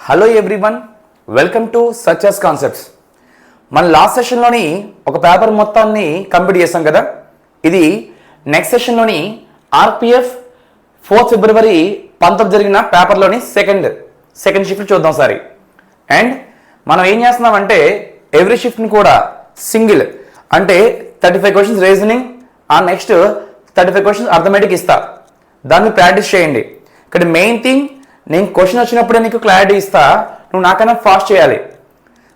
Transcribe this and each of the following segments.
Hello everyone, welcome to success concepts. మన last సెషన్లోని ఒక paper మొత్తాన్ని కంప్లీట్ చేసాం కదా. ఇది నెక్స్ట్ సెషన్లోని ఆర్పిఎఫ్ 4 ఫిబ్రవరి 19 జరిగిన పేపర్లోని సెకండ్ షిఫ్ట్ చూద్దాం సారి. అండ్ మనం ఏం చేస్తున్నామంటే ఎవ్రీ షిఫ్ట్ని కూడా సింగిల్ అంటే 35 క్వశ్చన్స్ రీజనింగ్ ఆ నెక్స్ట్ 35 క్వశ్చన్స్ అర్థమెటిక్ ఇస్తా. దాన్ని ప్రాక్టీస్ చేయండి. ఇక్కడ మెయిన్ థింగ్, నేను క్వశ్చన్ వచ్చినప్పుడే నీకు క్లారిటీ ఇస్తా, నువ్వు నాకన్నా ఫాస్ట్ చేయాలి.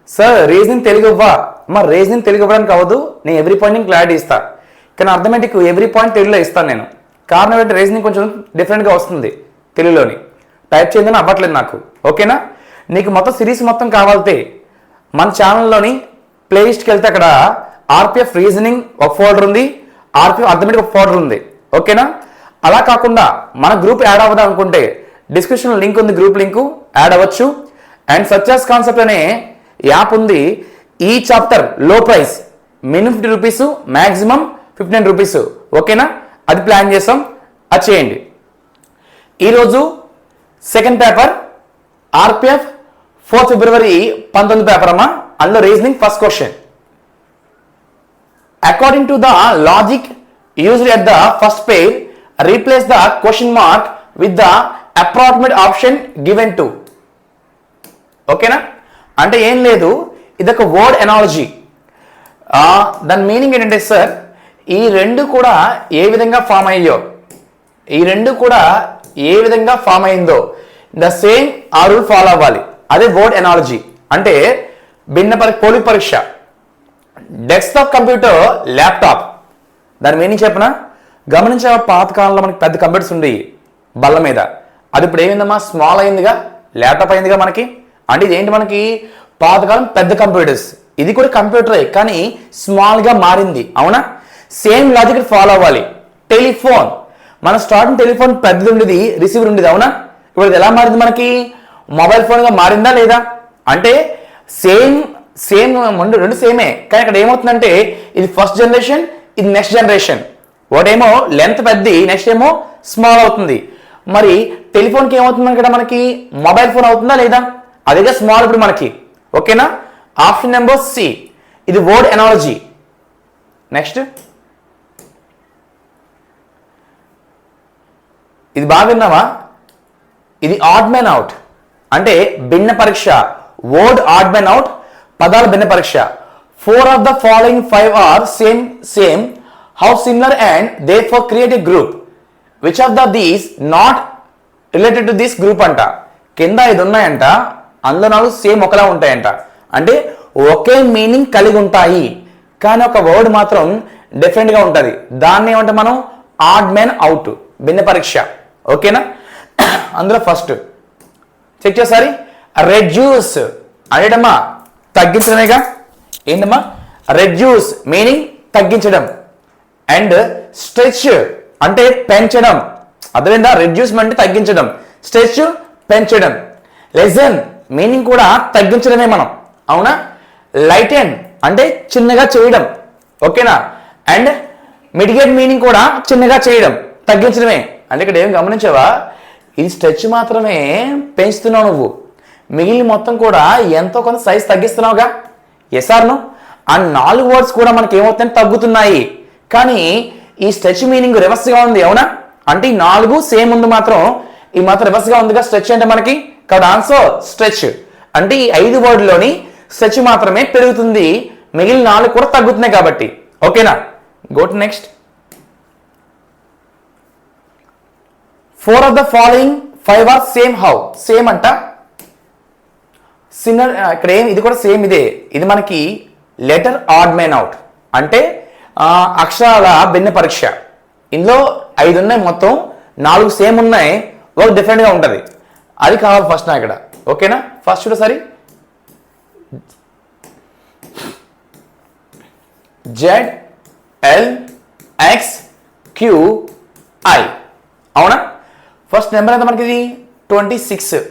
సార్ రీజనింగ్ తెలుగు ఇవ్వా, మరి రీజనింగ్ తెలుగు ఇవ్వడానికి అవ్వదు, నేను ఎవ్రీ పాయింట్ క్లారిటీ ఇస్తా. కానీ అర్థమెటిక్ ఎవ్రీ పాయింట్ తెలుగులో ఇస్తాను నేను. కారణం ఏంటంటే రీజనింగ్ కొంచెం డిఫరెంట్గా వస్తుంది తెలుగులోని, టైప్ చేయదని అవ్వట్లేదు నాకు. ఓకేనా? నీకు మొత్తం సిరీస్ మొత్తం కావాలితే మన ఛానల్లోని ప్లేలిస్ట్కి వెళ్తే అక్కడ ఆర్పిఎఫ్ రీజనింగ్ ఒక ఫోల్డర్ ఉంది, ఆర్పిఎఫ్ అర్థమెటిక్ ఒక ఫోల్డర్ ఉంది. ఓకేనా? అలా కాకుండా మన గ్రూప్ యాడ్ అవ్వదాం అనుకుంటే డిస్క్రిప్షన్లో లింక్ ఉంది, గ్రూప్ లింకు, యాడ్ అవ్వచ్చు. అండ్ సక్సెస్ కాన్సెప్ట్ అనే యాప్ ఉంది. ఈ చాప్టర్ లో price minimum 50 rupees, maximum 59 rupees. ఓకేనా? అది ప్లాన్ చేసాం, అది చేయండి. ఈరోజు సెకండ్ పేపర్ ఆర్పిఎఫ్ 4 ఫిబ్రవరి 19 పేపర్ అమ్మా. అందులో reasoning first question. According to the logic used at the first page, replace the question mark with the approximate option given to. ఓకేనా? అంటే ఏం లేదు, ఇదొక వర్డ్ ఎనాలజీ. దాని మీనింగ్ ఏంటంటే సార్, ఈ రెండు కూడా ఏ విధంగా ఫామ్ అయ్యో, ఈ రెండు కూడా ఏ విధంగా ఫామ్ అయిందో ద సేమ్ ఆ రూల్ ఫాలో అవ్వాలి. అదే వర్డ్ ఎనాలజీ. అంటే పోలిక పరీక్ష, డెస్క్టాప్ కంప్యూటర్, ల్యాప్టాప్. దాని మీనింగ్ చెప్పనా? గమనించే పాతకాలంలో మనకి పెద్ద కంప్యూటర్స్ ఉండేవి బల్ల మీద. అది ఇప్పుడు ఏమైందమ్మా, స్మాల్ అయిందిగా, ల్యాప్టాప్ అయిందిగా మనకి. అంటే ఇదేంటి, మనకి పాతకాలం పెద్ద కంప్యూటర్స్, ఇది కూడా కంప్యూటరే కానీ స్మాల్గా మారింది. అవునా? సేమ్ లాజిక్ ఫాలో అవ్వాలి. టెలిఫోన్, మన స్టార్టింగ్ టెలిఫోన్ పెద్దది ఉండేది, రిసీవర్ ఉండేది. అవునా? ఇప్పుడు ఎలా మారింది, మనకి మొబైల్ ఫోన్గా మారిందా లేదా? అంటే సేమ్ రెండు సేమే, కానీ ఇక్కడ ఏమవుతుందంటే ఇది ఫస్ట్ జనరేషన్, ఇది నెక్స్ట్ జనరేషన్. ఒకటేమో లెంత్ పెద్దది, నెక్స్ట్ ఏమో స్మాల్ అవుతుంది. మరి టెలిఫోన్కి ఏమవుతుంది ఇక్కడ, మనకి మొబైల్ ఫోన్ అవుతుందా లేదా? అదేగా స్మాల్ ఇప్పుడు మనకి. ఓకేనా? ఆప్షన్ నెంబర్ సి, ఇది వర్డ్ ఎనాలజీ. నెక్స్ట్, ఇది బాగా విన్నావా? ఇది ఆడ్ మ్యాన్ అవుట్ అంటే భిన్న పరీక్ష. వర్డ్ ఆడ్ మ్యాన్ అవుట్, పదాల భిన్న పరీక్ష. 4 of the following 5 are same, how similar and therefore create a group. Which of these not related to this group అంట. కింద 5 ఉన్నాయంట, అందులో 4 సేమ్ ఒకలా ఉంటాయంట. అంటే ఒకే మీనింగ్ కలిగి ఉంటాయి, కానీ ఒక వర్డ్ మాత్రం డిఫరెంట్గా ఉంటుంది. దాన్ని ఏమంటే మనం ఆడ్ మ్యాన్ అవుట్, భిన్న పరీక్ష. ఓకేనా? అందులో ఫస్ట్ చెక్ చేసారి, రెడ్యూస్ అనేటమ్మా తగ్గించడమేగా. ఏంటమ్మా? రెడ్యూస్ మీనింగ్ తగ్గించడం. అండ్ స్ట్రెచ్ అంటే పెంచడం. అర్థమైందా? రెడ్యూస్ అంటే తగ్గించడం, స్ట్రెచ్ పెంచడం. లెసన్ మీనింగ్ కూడా తగ్గించడమే మనం. అవునా? లైటెన్ అంటే చిన్నగా చేయడం. ఓకేనా? అండ్ మిటిగేట్ మీనింగ్ కూడా చిన్నగా చేయడం, తగ్గించడమే. అంటే ఇక్కడ ఏం గమనించావా, ఇది స్ట్రెచ్ మాత్రమే పెంచుతున్నావు నువ్వు, మిగిలిన మొత్తం కూడా ఎంతో కొంత సైజ్ తగ్గిస్తున్నావుగా. ఎస్ఆర్ను ఆ 4 వర్డ్స్ కూడా మనకి ఏమవుతాయి, తగ్గుతున్నాయి. కానీ ఈ స్ట్రెచ్ మీనింగ్ రివర్స్గా ఉంది. అవునా? అంటే ఈ 4 సేమ్ ఉంది, మాత్రం ఈ మాత్రం రివర్స్గా ఉందిగా. స్ట్రెచ్ అంటే మనకి కాబట్టి ఆన్సర్ స్ట్రెచ్. అంటే ఈ 5 వర్డ్లోని స్ట్రెచ్ మాత్రమే పెరుగుతుంది, మిగిలిన 4 కూడా తగ్గుతున్నాయి కాబట్టి. ఓకేనా? Go to next. 4 of the following 5 are same how. Same అంట సిన్నర్. ఇక్కడ ఏం, ఇది కూడా సేమ్. ఇది మనకి లెటర్ ఆడ్ మ్యాన్ అవుట్ అంటే అక్షరాల భిన్న పరీక్ష. ఇందులో 5 ఉన్నాయి, మొత్తం 4 సేమ్ ఉన్నాయి, ఒక డిఫరెంట్గా ఉంటుంది. అది కావాలి ఫస్ట్ నా ఇక్కడ. ఓకేనా? ఫస్ట్ చూడ సరి, ZLXQI. అవునా? ఫస్ట్ నెంబర్ ఎంత మనకి, ఇది 26.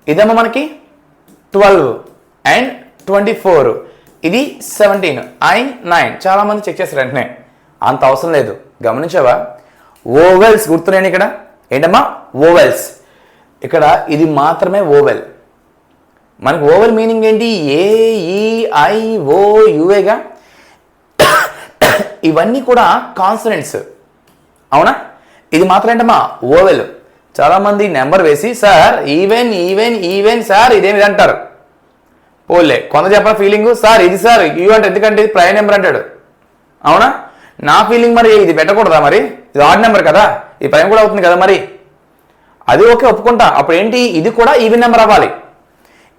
ఇదేమో మనకి 12 అండ్ 24. ఇది 17, I9. చాలా మంది చెక్ చేస్తారు వెంటనే, అంత అవసరం లేదు. గమనించావా? ఓవెల్స్ గుర్తున్నాయి ఇక్కడ. ఏంటమ్మా? ఓవెల్స్. ఇక్కడ ఇది మాత్రమే ఓవెల్. మనకు ఓవెల్ మీనింగ్ ఏంటి? ఏ, ఈ, ఐ, ఓ, యువేగా. ఇవన్నీ కూడా కాన్సనెంట్స్, అవునా? ఇది మాత్రం ఏంటమ్మా ఓవెల్. చాలామంది నెంబర్ వేసి sir even even even sir ఇదేమి అంటారు. పోలే కొంత చెప్పిన ఫీలింగ్ సార్ ఇది సార్ యూ అంటే ఎందుకంటే ఇది ప్రైమ్ నెంబర్ అంటాడు, అవునా? నా ఫీలింగ్ మరి ఇది పెట్టకూడదా? మరి ఇది ఆడ్ నెంబర్ కదా, ఇది ప్రైమ్ కూడా అవుతుంది కదా, మరి అది ఓకే ఒప్పుకుంటా. అప్పుడు ఏంటి? ఇది కూడా ఈవెన్ నెంబర్ అవ్వాలి.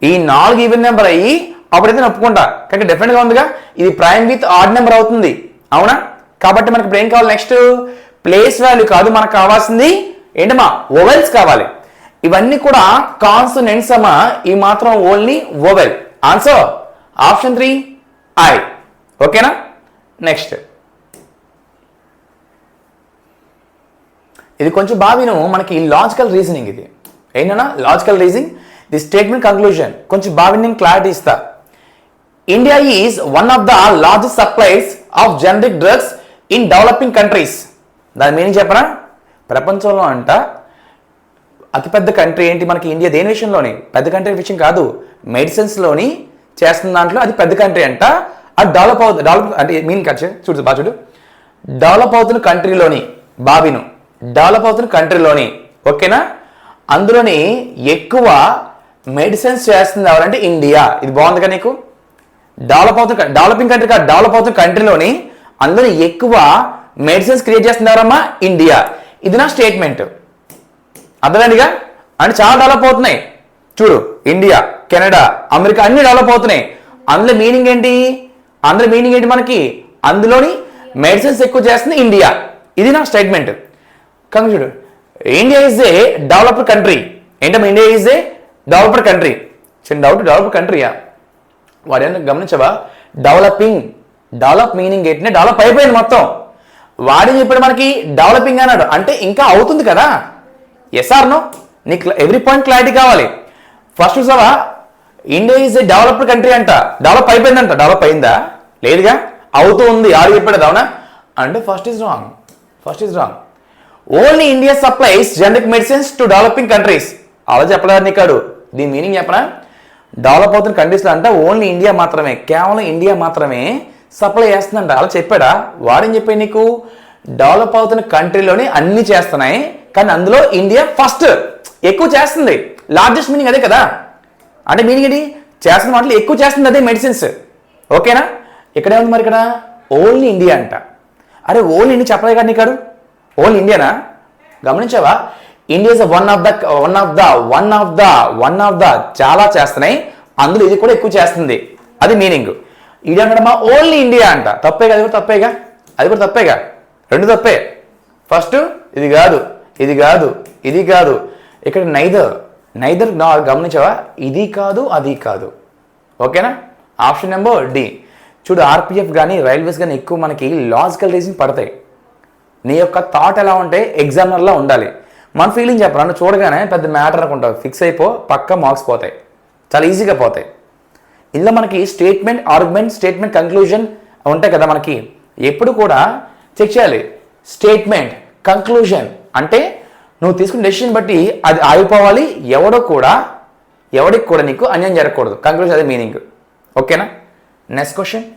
ఈ 4 ఈవెన్ నెంబర్ అయ్యి అప్పుడైతే నేను ఒప్పుకుంటా. కానీ డెఫినెట్గా ఉందిగా ఇది ప్రైమ్ విత్ ఆడ్ నెంబర్ అవుతుంది, అవునా? కాబట్టి మనకి ఇప్పుడు ఏం కావాలి? నెక్స్ట్ ప్లేస్ వాల్యూ కాదు, మనకు కావాల్సింది ఏంటమ్మా ఓవెల్స్ కావాలి. ఇవన్నీ కూడా కాన్సనెంట్స్ అమ్మా, ఈ మాత్రం only vowel. Answer option 3 I. ఓకేనా? నెక్స్ట్ ఇది కొంచెం బాగా విను, మనకి లాజికల్ రీజనింగ్. ఇది ఏంటన్నా logical reasoning, the statement conclusion. కొంచెం బాగా నేను క్లారిటీ ఇస్తా. India is one of the largest supplies of generic drugs in developing countries. దాని మీనింగ్ చెప్పనా? ప్రపంచంలో అంట అతిపెద్ద కంట్రీ ఏంటి మనకి ఇండియా. దేని విషయంలోని? పెద్ద కంట్రీ విషయం కాదు, మెడిసిన్స్లోని చేస్తున్న దాంట్లో అది పెద్ద కంట్రీ అంట. అది డెవలప్ అంటే మీనింగ్ కట్ చూడు బాగా చూడు. డెవలప్ అవుతున్న కంట్రీలోని బాబిను డెవలప్ అవుతున్న కంట్రీలోని, ఓకేనా? అందులోని ఎక్కువ మెడిసిన్స్ చేస్తుంది ఎవరంటే ఇండియా. ఇది బాగుందిగా నీకు? డెవలపింగ్ కంట్రీ కాదు, డెవలప్ అవుతున్న కంట్రీలోని అందులో ఎక్కువ మెడిసిన్స్ క్రియేట్ చేస్తుంది ఎవరమ్మా? ఇండియా. ఇది నా స్టేట్మెంట్, అర్థమైందిగా? అంటే చాలా డెవలప్ అవుతున్నాయి చూడు, ఇండియా, కెనడా, అమెరికా అన్ని డెవలప్ అవుతున్నాయి. అందులో మీనింగ్ ఏంటి? మనకి అందులోని మెడిసిన్స్ ఎక్కువ చేస్తుంది ఇండియా. ఇది నా స్టేట్మెంట్. కానీ చూడు, India is a developed country. ఏంటమ్మా India is a developed country? చిన్న డౌట్, డెవలప్డ్ కంట్రీయా? వాడు ఏమన్నా గమనించవా? డెవలప్ మీనింగ్ ఏంటంటే డెవలప్ అయిపోయింది మొత్తం. వాడి చెప్పాడు మనకి డెవలపింగ్ అన్నాడు, అంటే ఇంకా అవుతుంది కదా. Yes or no? నీకు ఎవ్రీ పాయింట్ క్లారిటీ కావాలి. ఫస్ట్ చూసావా, India is a developed country అంట, డెవలప్ అయిపోయిందంట. డెవలప్ అయిందా? లేదుగా, అవుతూ ఉంది. ఆడు చెప్పాడు అవునా అంటే first is wrong. Only India supplies generic medicines to developing countries. అలా చెప్పలేదు నీకాడు. దీని మీనింగ్ చెప్పనా? డెవలప్ అవుతున్న కంట్రీస్లో అంట ఓన్లీ ఇండియా మాత్రమే, కేవలం ఇండియా మాత్రమే సప్లై చేస్తుందంట. అలా చెప్పాడా? వాడేం చెప్పాడు నీకు? డెవలప్ అవుతున్న కంట్రీలోనే అన్ని చేస్తున్నాయి, కానీ అందులో ఇండియా ఫస్ట్ ఎక్కువ చేస్తుంది. లార్జెస్ట్ మీనింగ్ అదే కదా. అంటే మీనింగ్ ఏంటి? చేస్తున్న వాటిలో ఎక్కువ చేస్తుంది అదే మెడిసిన్స్, ఓకేనా? ఇక్కడే ఉంది మరి, ఇక్కడ ఓన్లీ ఇండియా అంట. అరే ఓన్లీ ఇండియా చెప్పలే కదా నీకాడు, ఓన్లీ ఇండియానా? గమనించావా? India is one of the చాలా చేస్తున్నాయి, అందులో ఇది కూడా ఎక్కువ చేస్తుంది, అది మీనింగ్. ఇది అంటాడమ్మా ఓన్లీ ఇండియా అంట. తప్పేగా? అది కూడా తప్పేగా. రెండు తప్పే. ఫస్ట్ ఇది కాదు. ఇక్కడ నైదర్ గమనించావా? ఇది కాదు, అది కాదు, ఓకేనా? Option number D. చూడు, ఆర్పిఎఫ్ కానీ రైల్వేస్ కానీ ఎక్కువ మనకి లాజికల్ రీజన్ పడతాయి. నీ యొక్క థాట్ ఎలా ఉంటే ఎగ్జామినర్లా ఉండాలి. మన ఫీలింగ్ చెప్పరా, నన్ను చూడగానే పెద్ద మ్యాటర్ అనుకుంటావు, ఫిక్స్ అయిపో, పక్క మార్క్స్ పోతాయి, చాలా ఈజీగా పోతాయి. ఇందులో మనకి స్టేట్మెంట్, ఆర్గ్యుమెంట్, స్టేట్మెంట్, కంక్లూజన్ ఉంటాయి కదా. మనకి ఎప్పుడు కూడా చెక్ చేయాలి. స్టేట్మెంట్, కంక్లూజన్ అంటే నువ్వు తీసుకున్న డెసిషన్ బట్టి అది ఆగిపోవాలి. ఎవడికి కూడా నీకు అన్యాయం జరగకూడదు. కంక్లూజన్ అదే మీనింగ్, ఓకేనా? Next question.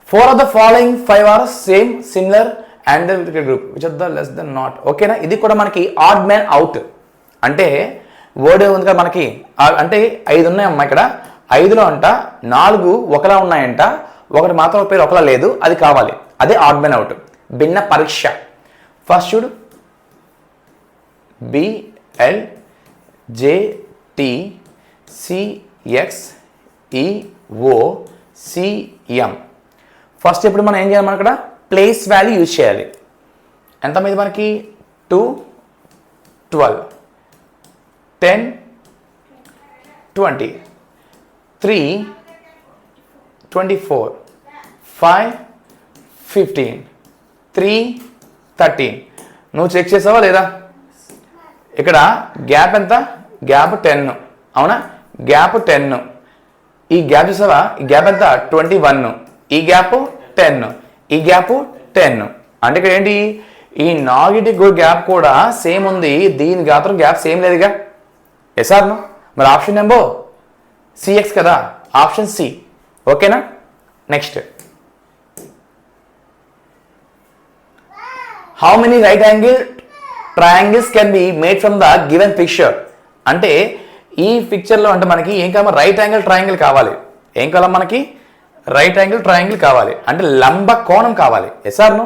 Four of the following 5 are same, similar and the group which are the less than not. ఓకేనా? ఇది కూడా మనకి ఆడ్ మ్యాన్ అవుట్ అంటే వర్డ్ ఉంది కదా మనకి. అంటే 5 ఉన్నాయమ్మా ఇక్కడ. 5లో అంట 4 ఒకలా ఉన్నాయంట, ఒకటి మాత్రం పేరు ఒకలా లేదు, అది కావాలి. అదే ఆడ్ మ్యాన్ అవుట్. భిన్న పరీక్ష. ఫస్ట్ చూడు, BLJTCXEOCM. ఫస్ట్ ఇప్పుడు మనం ఏం చేయాలి? మనం ఇక్కడ ప్లేస్ వాల్యూ యూజ్ చేయాలి. ఎంత మీద మనకి 2, 12, 10, 20, 3, 24, 5, 15, 3, 13. నువ్వు చెక్ చేసావా లేదా? ఇక్కడ గ్యాప్ ఎంత? గ్యాప్ 10, అవునా? గ్యాప్ 10. ఈ గ్యాప్ చూసావా? ఈ గ్యాప్ ఎంత? 21. ఈ గ్యాప్ 10, ఈ గ్యాప్ 10. అంటే ఇక్కడ ఏంటి? ఈ నాలుగిటికి గ్యాప్ కూడా సేమ్ ఉంది, దీని గాత్రం గ్యాప్ సేమ్ లేదుగా. Yes or no? మరి ఆప్షన్ నెంబర్ సిఎక్స్ కదా, ఆప్షన్ సి. ఓకేనా? Next, how many right angle triangles can be made from the given picture? అంటే ఈ పిక్చర్లో అంటే మనకి ఏం కావాలి? రైట్ యాంగిల్ ట్రయాంగిల్ కావాలి. ఏం కావాలి మనకి? రైట్ యాంగిల్ ట్రయాంగిల్ కావాలి, అంటే లంబ కోణం కావాలి. Yes or no?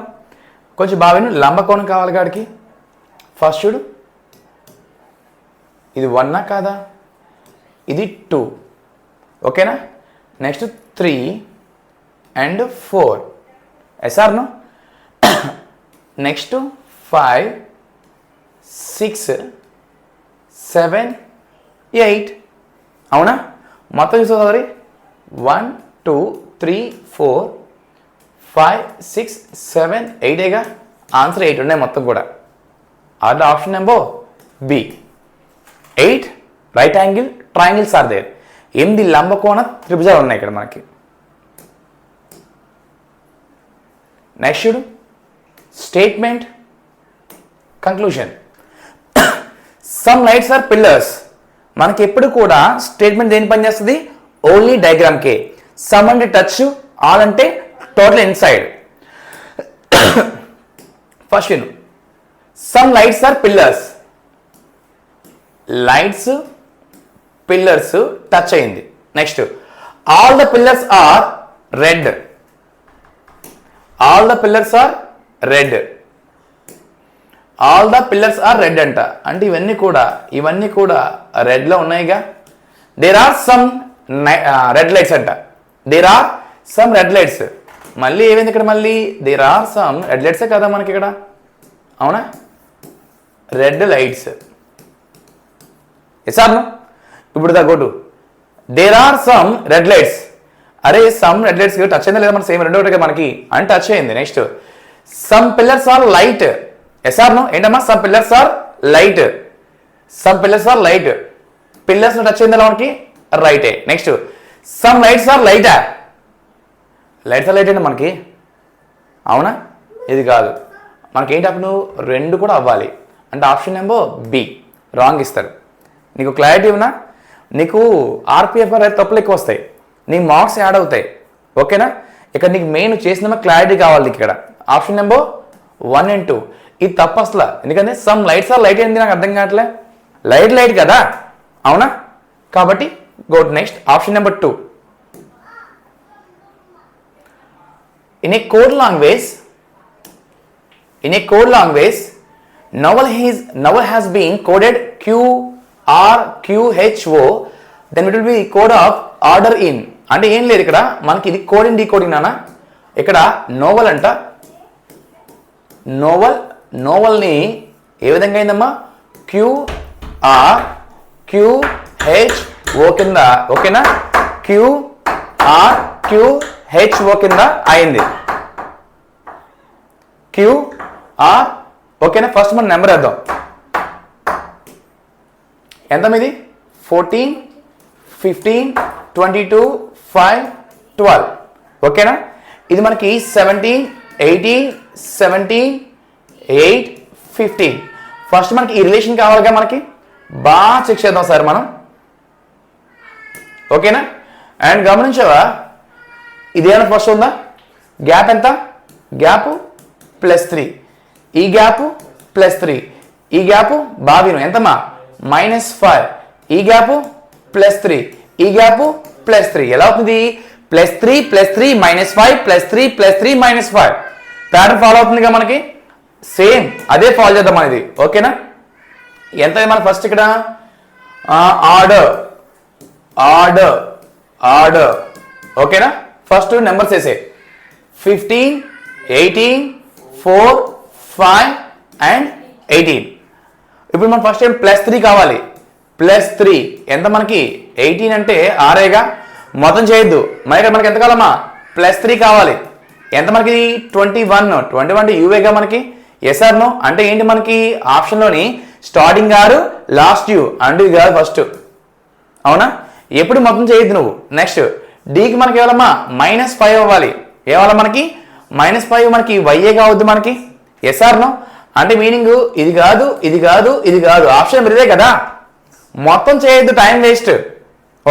కొంచెం బాగా లంబ కోణం కావాలి కాడికి. ఫస్ట్ చూడు, ఇది 1 కాదా? ఇది 2. ఓకేనా? Next 3 and 4. Yes or no? Next 5 6 7 8. అవునా? మొత్తం చూసుకోవాలి. 1 2 3 4 5 6 7 8ఏగా. ఆన్సర్ 8 ఉన్నాయి మొత్తం కూడా. Are the option number B. 8 right angle triangles are there. 8 లంబకోణ త్రిభుజాలు ఉన్నాయి ఇక్కడ మనకి. నెక్స్ట్ చూడు, statement conclusion. Some lights are pillars. మనకి ఎప్పుడు కూడా స్టేట్మెంట్ దేని పని చేస్తుంది? ఓన్లీ డయాగ్రామ్ కే. సమ్ అంటే టచ్, ఆల్ అంటే టోటల్ ఇన్సైడ్. ఫస్ట్ విను, some lights are pillars. Lights pillars touch అయింది. Next, all the pillars are red. All the pillars are red. All the pillars are red అంట. అంటే ఇవన్నీ కూడా రెడ్లో ఉన్నాయిగా. There are some red lights అంట. There are some red lights. మళ్ళీ ఏమైంది ఇక్కడ? మళ్ళీ దేర్ ఆర్ సమ్ రెడ్ లైట్సే కదా మనకి ఇక్కడ. అవునా? Red lights. Yes or no? ఇప్పుడు దా go to there are some red lights. అరే సమ్ రెడ్ లైట్స్ టచ్ అయిందా లేదా? మన సేమ్ రెండో ఒకటి మనకి అని టచ్ అయింది. Next, some pillars are light. Yes or no? ఏంటమ్మా? Some pillars are light. Some pillars are light. Pillars touch అయిందా మనకి? రైటే. నెక్స్ట్, సమ్ లైట్స్ ఆర్ లైటా. లైట్స్ ఆర్ లైట్ అండి మనకి. అవునా? ఇది కాదు మనకి. ఏంటి అప్పుడు? రెండు కూడా అవ్వాలి. అంటే ఆప్షన్ నెంబర్ బి. రాంగ్ ఇస్తారు. నీకు క్లారిటీ ఉన్నా? నీకు ఆర్పిఎఫ్ అయితే తప్పులు ఎక్కువ వస్తాయి, నీకు మార్క్స్ యాడ్ అవుతాయి. ఓకేనా? ఇక్కడ నీకు మెయిన్ చేసిన క్లారిటీ కావాలి ఇక్కడ. ఆప్షన్ నెంబర్ 1 and 2 ఇది తప్పు అసలు. ఎందుకంటే సమ్ లైట్స్ ఆర్ లైట్ ఏంది నాకు అర్థం కావట్లే. లైట్ కదా. అవునా? కాబట్టి go to next, option number 2. In a code language, novel has been coded QRQHO, then it will be code of order in. అంటే ఏం లేదు ఇక్కడ మనకి, ఇది కోడింగ్ డీకోడింగ్ నానా. ఇక్కడ నోవల్ అంట. నోవల్ని ఏ విధంగా అయిందమ్మా? QRQHO కింద. ఓకేనా? QRQHO కింద అయింది. QR. ఓకేనా? ఫస్ట్ మనం నెంబర్ వేద్దాం. ఎంత మీది? 14 15 22 5 12. ఓకేనా? ఇది మనకి 17 18 17 8 15. ఫస్ట్ మనకి ఈ రిలేషన్ కావాలిగా మనకి. బాగా చెక్ చేద్దాం సార్ మనం. ఓకేనా? అండ్ గమనించావా? ఇదేమైనా ఫస్ట్ ఉందా? గ్యాప్ ఎంత? గ్యాప్ +3. ఈ గ్యాప్ +3. ఈ గ్యాప్ బావిను ఎంతమ్మా? -5. ఈ గ్యాప్ +3. ఈ గ్యాప్ +3. ఎలా అవుతుంది? +3 +3 -5 +3 +3 -5. ప్యాటర్న్ ఫాలో అవుతుందిగా మనకి. సేమ్ అదే ఫాలో చేద్దాం అనేది. ఓకేనా? ఎంత మన ఫస్ట్ ఇక్కడ ఆర్డర్. ఓకేనా? ఫస్ట్ నెంబర్స్ వేసే 15 18 4 5 and 18. ఇప్పుడు మనం ఫస్ట్ టైం +3 కావాలి. +3 ఎంత మనకి? 18 అంటే 6గా. మొత్తం చేయొద్దు. మరి మనకి ఎంత కావాలమ్మా? +3 కావాలి. ఎంత మనకి? 21 అంటే యూవేగా మనకి. Yes or no? అంటే ఏంటి మనకి? ఆప్షన్లోని స్టార్టింగ్ ఆరు లాస్ట్ యూ అంటే ఇది కాదు ఫస్ట్. అవునా? ఎప్పుడు మొత్తం చేయొద్దు నువ్వు. నెక్స్ట్ డీకి మనకి ఏవాలమ్మా? -5 అవ్వాలి. ఏవాల మనకి? -5 మనకి వైఏ కావద్దు మనకి. Yes or no? అంటే మీనింగ్ ఇది కాదు, ఇది కాదు, ఇది కాదు, ఆప్షన్ ఇదే కదా. మొత్తం చేయొద్దు, టైం వేస్ట్.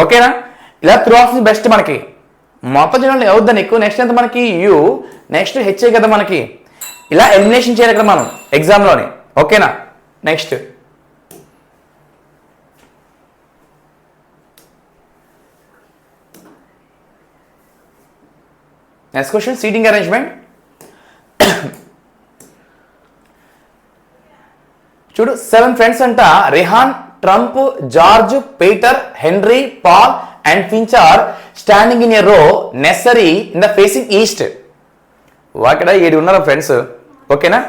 ఓకేనా? ఇలా త్రూ ఆప్షన్ బెస్ట్. మనకి మొత్తం చేయడం అవుద్దని ఎక్కువ. నెక్స్ట్ ఎంత మనకి యూ, నెక్స్ట్ హెచ్ఏ కదా మనకి. ఇలా ఎలిమినేషన్ చేయాలి కదా మనం ఎగ్జామ్లోని. ఓకేనా? Next question, seating arrangement. చూడు, 7 ఫ్రెండ్స్ అంట. Rihan, Trump, George, Peter, Henry, Paul and Finch are standing in a row necessarily in the facing east. అక్కడ 7 ఉన్నారు ఫ్రెండ్స్. ఓకేనా?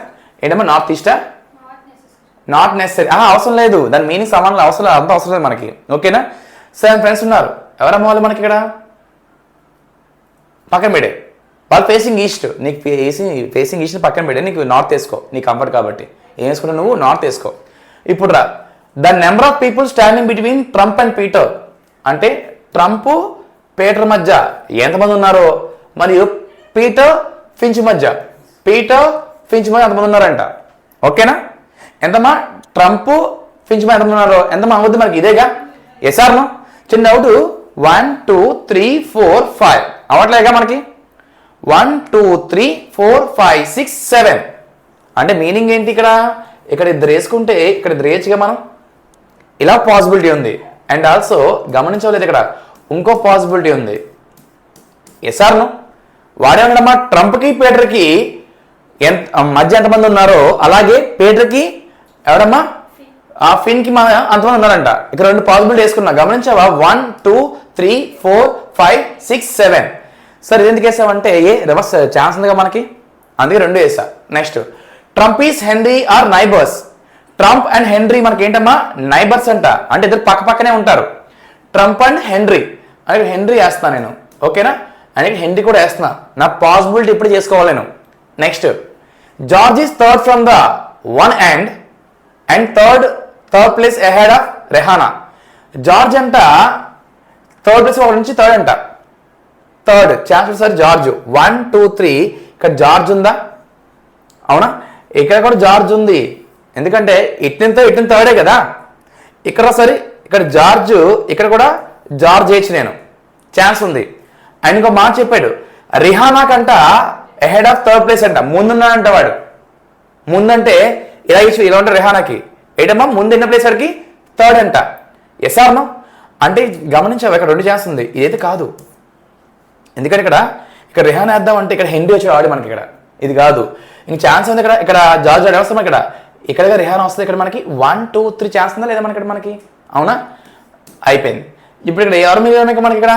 ఏంటమ్మా, నార్త్ ఈస్టా? నాట్ నెసరీ, అవసరం లేదు. దాని మీనింగ్ సమానం అవసరం, అంత అవసరం లేదు మనకి. ఓకేనా? 7 ఫ్రెండ్స్ ఉన్నారు. ఎవరమ్మా వాళ్ళు మనకి ఇక్కడ? పక్కన పెడే వాళ్ళు ఫేసింగ్ ఈస్ట్. నీకు ఫేసింగ్ ఈస్ట్ పక్కన పెడే, నీకు నార్త్ వేసుకో, నీ కంఫర్ట్ కాబట్టి. ఏం వేసుకున్నావు నువ్వు? నార్త్ వేసుకో. ఇప్పుడు రా, the number of people standing between Trump and Peter. అంటే ట్రంప్ పీటర్ మధ్య ఎంతమంది ఉన్నారో, మరియు పీటర్ ఫించ్ మధ్య, పీటర్ ఫించ్ మధ్య ఎంతమంది ఉన్నారంట. ఓకేనా? ఎంతమా? ట్రంప్ ఫించ్ మధ్య ఎంతమంది ఉన్నారో ఎంతమా అవుద్ది మనకి? ఇదేగా. ఎస్ఆర్ను చిన్న డౌట్. 1 2 3 4 5 అవట్లేగా మనకి? 1 2 3 4 5 6 7. అంటే మీనింగ్ ఏంటి ఇక్కడ? ఇక్కడ ఇద్దరు వేసుకుంటే ఇక్కడ ఇద్దరు వేయచ్చుగా మనం. ఇలా పాసిబిలిటీ ఉంది. అండ్ ఆల్సో గమనించలేదు, ఇక్కడ ఇంకో పాసిబిలిటీ ఉంది. ఎస్ఆర్ను వాడేమన్నాడమ్మా? ట్రంప్కి పీటర్కి మధ్య ఎంతమంది ఉన్నారో అలాగే పీటర్కి ఎవడమ్మా ఫిన్కి అంతమంది ఉన్నారంట. ఇక్కడ 2 పాసిబిలిటీ వేసుకున్నా. గమనించావా? 1 2 3 4 5 6 7. సార్ ఇది ఎందుకు వేసామంటే రివర్స్ ఛాన్స్ ఉందిగా మనకి, అందుకే 2 వేసా. Next, Trump is Henry are neighbours. Trump and Henry మనకి ఏంటమ్మా? నైబర్స్ అంట. అంటే ఇద్దరు పక్క పక్కనే ఉంటారు. ట్రంప్ అండ్ హెన్రీ అంటే హెన్రీ వేస్తున్నా నేను. ఓకేనా? అంటే హెన్రీ కూడా వేస్తున్నా. నా పాసిబిలిటీ ఇప్పుడు చేసుకోవాలి నేను. Next, George is third from the one end and third place ahead of Rehana. George అంట థర్డ్ ప్లేస్, ఒకటి నుంచి థర్డ్ అంట. Third chance sir George. 1 2 3 ఇక్కడ జార్జ్ ఉందా? అవునా? ఇక్కడ కూడా జార్జ్ ఉంది. ఎందుకంటే ఇట్టింతో థర్డే కదా. ఇక్కడ సరే, ఇక్కడ జార్జ్, ఇక్కడ కూడా జార్జ్ వేయచ్చు నేను. ఛాన్స్ ఉంది. అండ్ ఇంకో మాట చెప్పాడు, రిహానా కంట అహెడ్ ఆఫ్ థర్డ్ ప్లేస్ అంట. ముందున్నాడంట వాడు. ముందంటే ఇలా ఇలా ఉంటాడు రిహానాకి. ఏంటమ్మా ముందు ఎన్న ప్లేస్ వాడికి? థర్డ్ అంట. ఎస్ఆర్నో అంటే గమనించావు, ఇక్కడ 2 ఛాన్స్ ఉంది. ఇదైతే కాదు. ఎందుకంటే ఇక్కడ రిహానా వేద్దాం అంటే ఇక్కడ హెన్రీ వచ్చి ఆడి మనకి. ఇక్కడ ఇది కాదు. ఇంక ఛాన్స్ ఉంది. ఇక్కడ జార్జ్ ఆడి వస్తాం. ఇక్కడ రిహానా వస్తుంది. ఇక్కడ మనకి 1 2 3 ఛాన్స్ ఉందా లేదా మనకి? మనకి అవునా? అయిపోయింది. ఇప్పుడు ఇక్కడ ఎవరు మిగిలిన మనకి? ఇక్కడ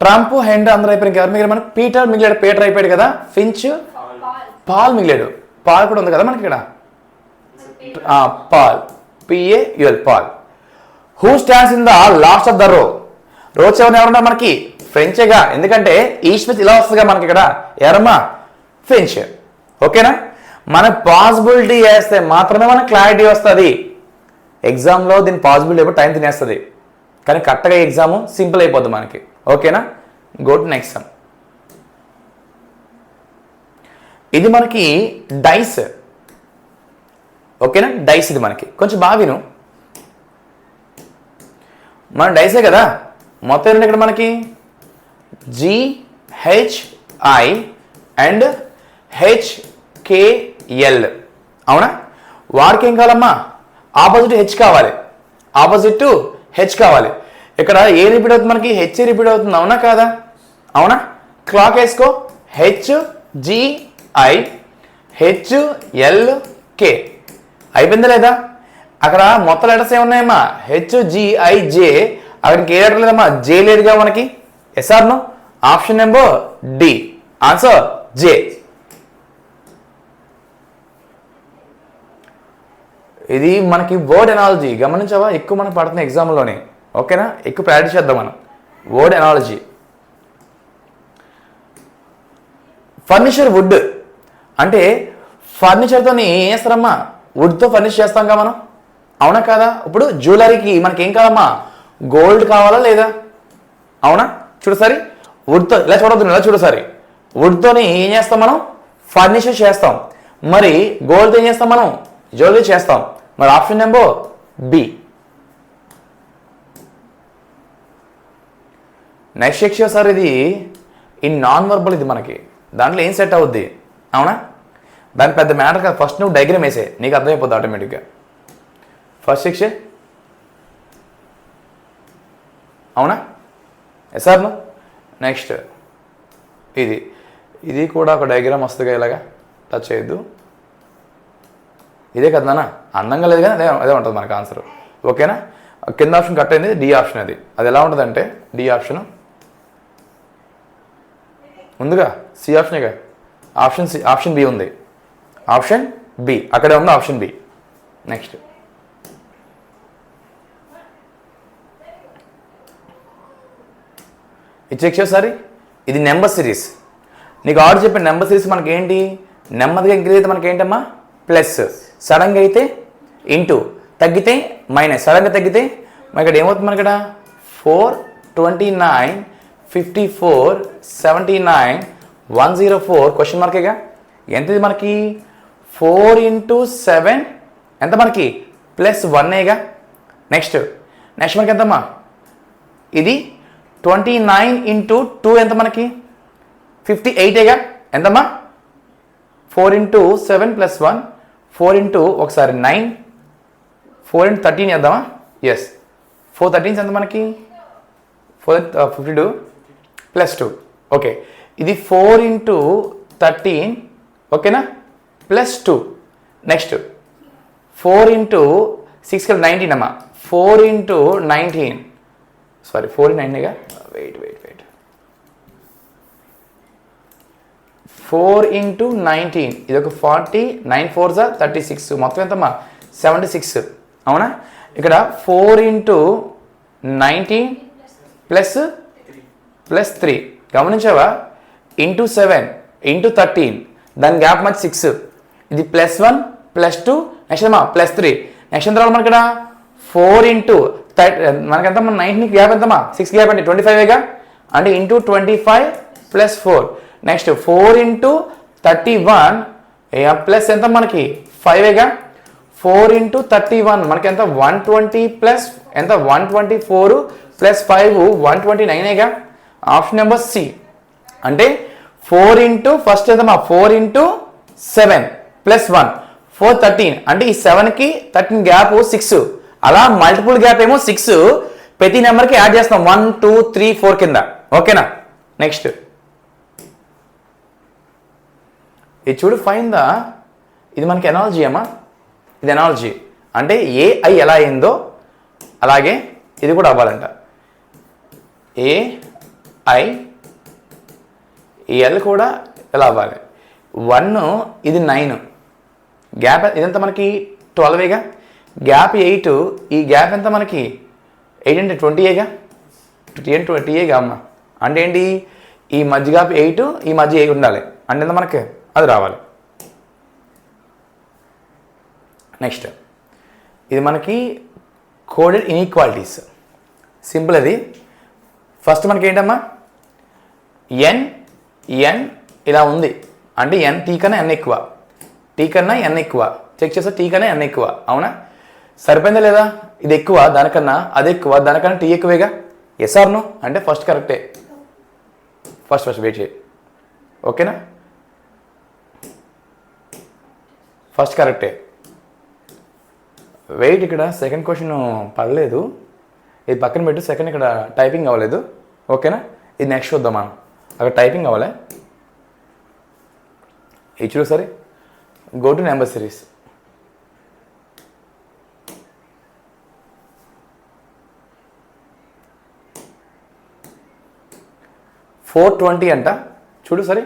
ట్రంప్, హెన్రీ అందరూ అయిపోయింది. ఎవరు మిగిలిన మనకి? పీటర్ మిగిలాడు. పీటర్ అయిపోయాడు కదా. Finch, Paul మిగిలాడు. పాల్ కూడా ఉంది కదా మనకి ఇక్కడ. Paul, PAUL, Paul. Who stands in the last of the row. Rose ఎవరన్నా మనకి? ఫ్రెంచేగా. ఎందుకంటే ఈస్ట్ మీద ఇలా వస్తుందిగా మనకి. ఇక్కడ ఎవరమ్మా? ఫ్రెంచ్. ఓకేనా? మన పాసిబిలిటీ వేస్తే మాత్రమే మనకు క్లారిటీ వస్తుంది. ఎగ్జామ్లో దీని పాసిబిలిటీ ఎప్పుడు టైం తినేస్తుంది. కానీ కరెక్ట్గా ఎగ్జామ్ సింపుల్ అయిపోద్ది మనకి. ఓకేనా? Go to next some. ఇది మనకి డైస్. ఓకేనా? డైస్ ఇది మనకి. కొంచెం బాగా విను. మన డైసే కదా. మొత్తం ఏంటంటే ఇక్కడ మనకి GHI అండ్ HKL. అవునా? వాడికి ఏం కావాలమ్మా? ఆపోజిట్ హెచ్ కావాలి. ఆపోజిట్ హెచ్ కావాలి. ఇక్కడ ఏ రిపీట్ అవుతుంది మనకి? హెచ్ రిపీట్ అవుతుంది. అవునా కాదా? అవునా? క్లాక్ వేసుకో. HGI HLK. అయిపోయిందా లేదా? అక్కడ మొత్తం లెటర్స్ ఏమున్నాయమ్మా? HGIJ. అక్కడికి ఏ లెటర్ లేదమ్మా? జే లేదుగా మనకి. Yes or no? Option number D. Answer J. ఇది మనకి వర్డ్ ఎనాలజీ. గమనించావా? ఎక్కువ మనం పడుతున్న ఎగ్జామ్లోనే. ఓకేనా? ఎక్కువ ప్రాక్టీస్ చేద్దాం మనం. Word analogy. ఫర్నిచర్ వుడ్ అంటే ఫర్నిచర్తో ఏం చేస్తారమ్మా? వుడ్తో ఫర్నిచర్ చేస్తాంగా మనం. అవునా కాదా? ఇప్పుడు జ్యువెలరీకి మనకి ఏం కావాలమ్మా? గోల్డ్ కావాలా లేదా? అవునా? చూడు సరి, వుడ్తో ఇలా చూడొద్దు, ఇలా చూడు సరి. వుడ్తోని ఏం చేస్తాం మనం? ఫర్నిచర్ చేస్తాం. మరి గోల్డ్తో ఏం చేస్తాం మనం? జ్యువెలరీ చేస్తాం. మరి option number B. Next check sir, ఇది ఈ నాన్ వర్బల్, ఇది మనకి దాంట్లో ఏం సెట్ అవుద్ది? అవునా, దాని పెద్ద మ్యాటర్ కాదు. ఫస్ట్ నువ్వు డయాగ్రామ్ వేసే, నీకు అర్థమైపోద్ది ఆటోమేటిక్గా. ఫస్ట్ చెక్ అవునా? Yes sir. నెక్స్ట్ ఇది కూడా ఒక డయాగ్రామ్ వస్తుంది ఇలాగా, టచ్ చేయొద్దు. ఇదే కదా నాన్న, అందంగా లేదు కానీ అదే ఉంటుంది మనకు ఆన్సర్. ఓకేనా? కింద ఆప్షన్ కట్ అయింది, డి ఆప్షన్. అది ఎలా ఉంటుందంటే, డి ఆప్షన్ ఉందిగా, సి ఆప్షనేగా. ఆప్షన్ బి ఉంది, ఆప్షన్ బి అక్కడే ఉంది, ఆప్షన్ బి. నెక్స్ట్ ఇది చెక్ చేసారి. ఇది నెంబర్ సిరీస్. నీకు ఆర్డర్ చెప్పిన నెంబర్ సిరీస్ మనకి ఏంటి? నెమ్మదిగా ఇంక్రీజ్ అయితే మనకి ఏంటమ్మా? ప్లస్. సడన్గా అయితే ఇంటూ, తగ్గితే మైనస్. సడన్గా తగ్గితే మరి ఇక్కడ ఏమవుతుంది? మనకి ఇక్కడ 4, 29, 54, 79, 104 క్వశ్చన్ మార్కేగా. ఎంతది మనకి? 4 × 7 ఎంత మనకి? +1ఏగా. నెక్స్ట్ మనకి ఎంతమ్మా? ఇది 29 × 2 ఎంత మనకి? 58ఏగా. ఎంతమ్మా? 4 × 7 + 1, 4 × ఒకసారి 9, 4 × 13 చేద్దామా? ఎస్, 4 13 ఎంత మనకి? 52 +2. ఓకే, ఇది 4 × 13, ఓకేనా, +2. నెక్స్ట్ 4 × 6 = 19 అమ్మా. 4 × 19, సారీ 4 × 9గా. వెయిట్ 4 × 19, ఇది ఒక 40, 9 4s 36, మొత్తం ఎంతమ్మా? 76. అవునా? ఇక్కడ 4 × 19 + 3 గమనించావా? × 7 × 13, దాని గ్యాప్ మధ్య 6. ఇది +1 +2, నెక్స్ట్ అమ్మా +3. నెక్స్ట్ ఎంత రావాలి మనకి? ఇక్కడ 4 × మనకి ఎంత? 19 గ్యాప్ ఎంతమ్మా? 6 గ్యాప్ అంటే 25ఏగా. అంటే × 25 + 4. నెక్స్ట్ 4 × 31 ప్లస్ ఎంత మనకి? 5ఏగా. 4 × 31 మనకి ఎంత? 120 ప్లస్ ఎంత? 124 + 5 129ఏగా. Option number C. అంటే 4 × ఫస్ట్ ఎంతమ్మా? 4 × 7 + 1, 4 13. అంటే ఈ 7కి 13 గ్యాప్ 6. అలా మల్టిపుల్ గ్యాప్ ఏమో 6. ప్రతి నెంబర్కి యాడ్ చేస్తాం 1 2 3 4 కింద. ఓకేనా? నెక్స్ట్ ఇది చూడు, ఫైన్ ద, ఇది మనకి ఎనాలజీ అమ్మా. ఇది ఎనాలజీ అంటే ఏఐ ఎలా అయిందో అలాగే ఇది కూడా అవ్వాలంట. ఏఐ ఎల్ కూడా ఎలా అవ్వాలి? 1, ఇది 9, గ్యాప్ ఇదంతా మనకి 12ఏగా. గ్యాప్ 8, ఈ గ్యాప్ ఎంత మనకి? 8 అంటే 20ఏగా. 20ఏగా అమ్మ. అంటే ఏంటి? ఈ మధ్య గ్యాప్ 8, ఈ మధ్య 8 ఉండాలి. అంటే ఎంత మనకి? అది రావాలి. నెక్స్ట్ ఇది మనకి కోడెడ్ ఇన్ఈక్వాలిటీస్. సింపుల్ అది. ఫస్ట్ మనకి ఏంటమ్మా? ఎన్ ఇలా ఉంది అంటే ఎన్ టీ కన్నా ఎన్ ఎక్కువ, టీ కన్నా ఎన్ ఎక్కువ. చెక్ చేస్తే టీ కన్నా ఎన్ ఎక్కువ. అవునా? సరిపోయిందా లేదా? ఇది ఎక్కువ దానికన్నా, అది ఎక్కువ దానికన్నా, టీ ఎక్కువేగా. ఎస్ ఆర్ నో అంటే ఫస్ట్ కరెక్టే. ఫస్ట్ వెయిట్ చేయి. ఓకేనా? ఫస్ట్ కరెక్టే. వెయిట్, ఇక్కడ సెకండ్ క్వశ్చన్ పడలేదు, ఇది పక్కన పెట్టు. సెకండ్ ఇక్కడ టైపింగ్ అవ్వలేదు. ఓకేనా? ఇది నెక్స్ట్ చూద్దాం మనం. అక్కడ టైపింగ్ అవ్వలే. ఇది చూడు సరే. Go to number series. $420 అంట. చూడు సరే.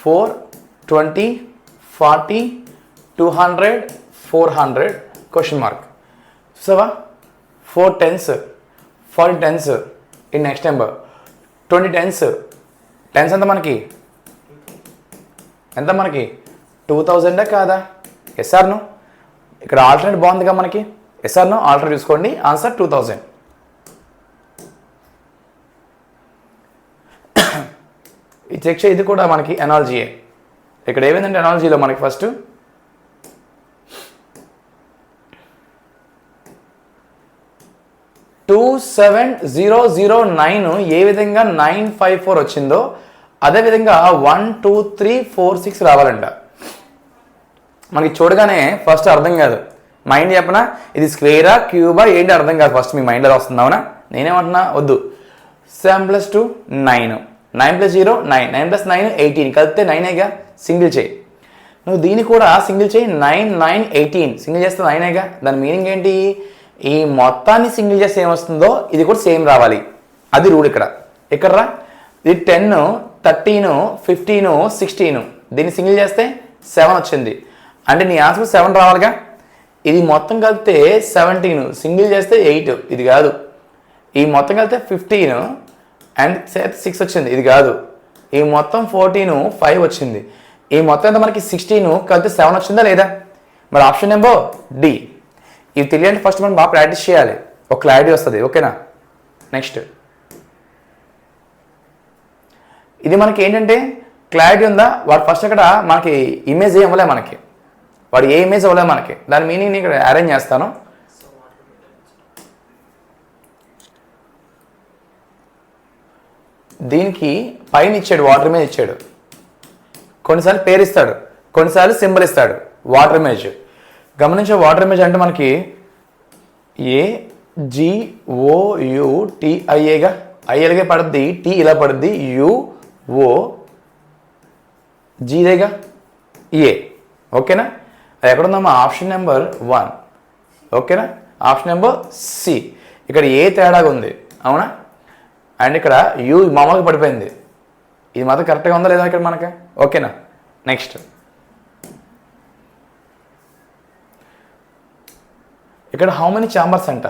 420, 40, 200, 400 క్వశ్చన్ మార్క్. చూసావా? 4 10s, 40 10s ఈ నెక్స్ట్ నెంబర్, 20 10s. టెన్స్ ఎంత మనకి? ఎంత మనకి? 2000 కాదా? Yes or no. ఇక్కడ ఆల్టర్నేట్ బాగుందిగా మనకి. ఎస్ఆర్ నో ఆల్టర్నేట్ చూసుకోండి. ఆన్సర్ 2000. ఈ చెక్ ఇది కూడా మనకి ఎనాలజీయే. ఇక్కడ ఏమైందంటే ఎనాలజీలో మనకి ఫస్ట్ 27009 ఏ విధంగా 954 వచ్చిందో అదేవిధంగా 1 2 3 4 6 రావాలంట. మనకి చూడగానే ఫస్ట్ అర్థం కాదు, మైండ్ చెప్పనా ఇది స్క్వేరా క్యూబా ఏంటి అర్థం కాదు, ఫస్ట్ మీ మైండ్లో వస్తుంది. అవునా, నేనేమంటున్నా వద్దు. 7 + 2 9, 9 + 0 9, 9 + 9 18, కలిపితే 9ఏగా, సింగిల్ చేయి. నువ్వు దీన్ని కూడా సింగిల్ చేయి, 9 9 18, సింగిల్ చేస్తే 9ఏగా. దాని మీనింగ్ ఏంటి, ఈ మొత్తాన్ని సింగిల్ చేస్తే ఏమొస్తుందో ఇది కూడా సేమ్ రావాలి, అది రూల్. ఇక్కడ రా, ఇది 10 13 15 16, దీన్ని సింగిల్ చేస్తే 7 వచ్చింది అంటే నీ ఆన్సర్ 7 రావాలిగా. ఇది మొత్తం కలిపితే 17, సింగిల్ చేస్తే 8, ఇది కాదు. ఈ మొత్తం కలిపితే 15 అండ్ 6 వచ్చింది, ఇది కాదు. ఈ మొత్తం 14 5 వచ్చింది. ఈ మొత్తం ఎంత మనకి 16 కలిపితే 7 వచ్చిందా లేదా? మరి ఆప్షన్ నెంబర్ డి. ఇవి తెలియాలంటే ఫస్ట్ మనం బాగా ప్రాక్టీస్ చేయాలి, ఒక క్లారిటీ వస్తుంది. ఓకేనా, నెక్స్ట్ ఇది మనకి ఏంటంటే క్లారిటీ ఉందా? వాడు ఫస్ట్ అక్కడ మనకి ఇమేజ్ ఏం ఇవ్వలే, మనకి వాడు ఏ ఇమేజ్ ఇవ్వలే మనకి. దాని మీనింగ్ నేను ఇక్కడ అరేంజ్ చేస్తాను. దీనికి పైన ఇచ్చాడు, వాటర్ ఇమేజ్ ఇచ్చాడు. కొన్నిసార్లు పేరు ఇస్తాడు, కొన్నిసార్లు సింబల్ ఇస్తాడు. వాటర్ ఇమేజ్ గమనించే, వాటర్ ఇమేజ్ అంటే మనకి AGOUTIAగా, ఐఎల్గా పడుద్ది, టీ ఇలా పడుద్ది, UOGదేగా ఏ. ఓకేనా, అది ఎక్కడుందమ్మా? Option number 1. ఓకేనా, ఆప్షన్ నెంబర్ సి. ఇక్కడ ఏ తేడాగా ఉంది, అవునా? అండ్ ఇక్కడ యూ మామూలుగా పడిపోయింది. ఇది మాత్రం కరెక్ట్గా ఉందా లేదా ఇక్కడ మనకి? ఓకేనా, నెక్స్ట్ ఇక్కడ హౌ మెనీ ఛాంబర్స్ అంట,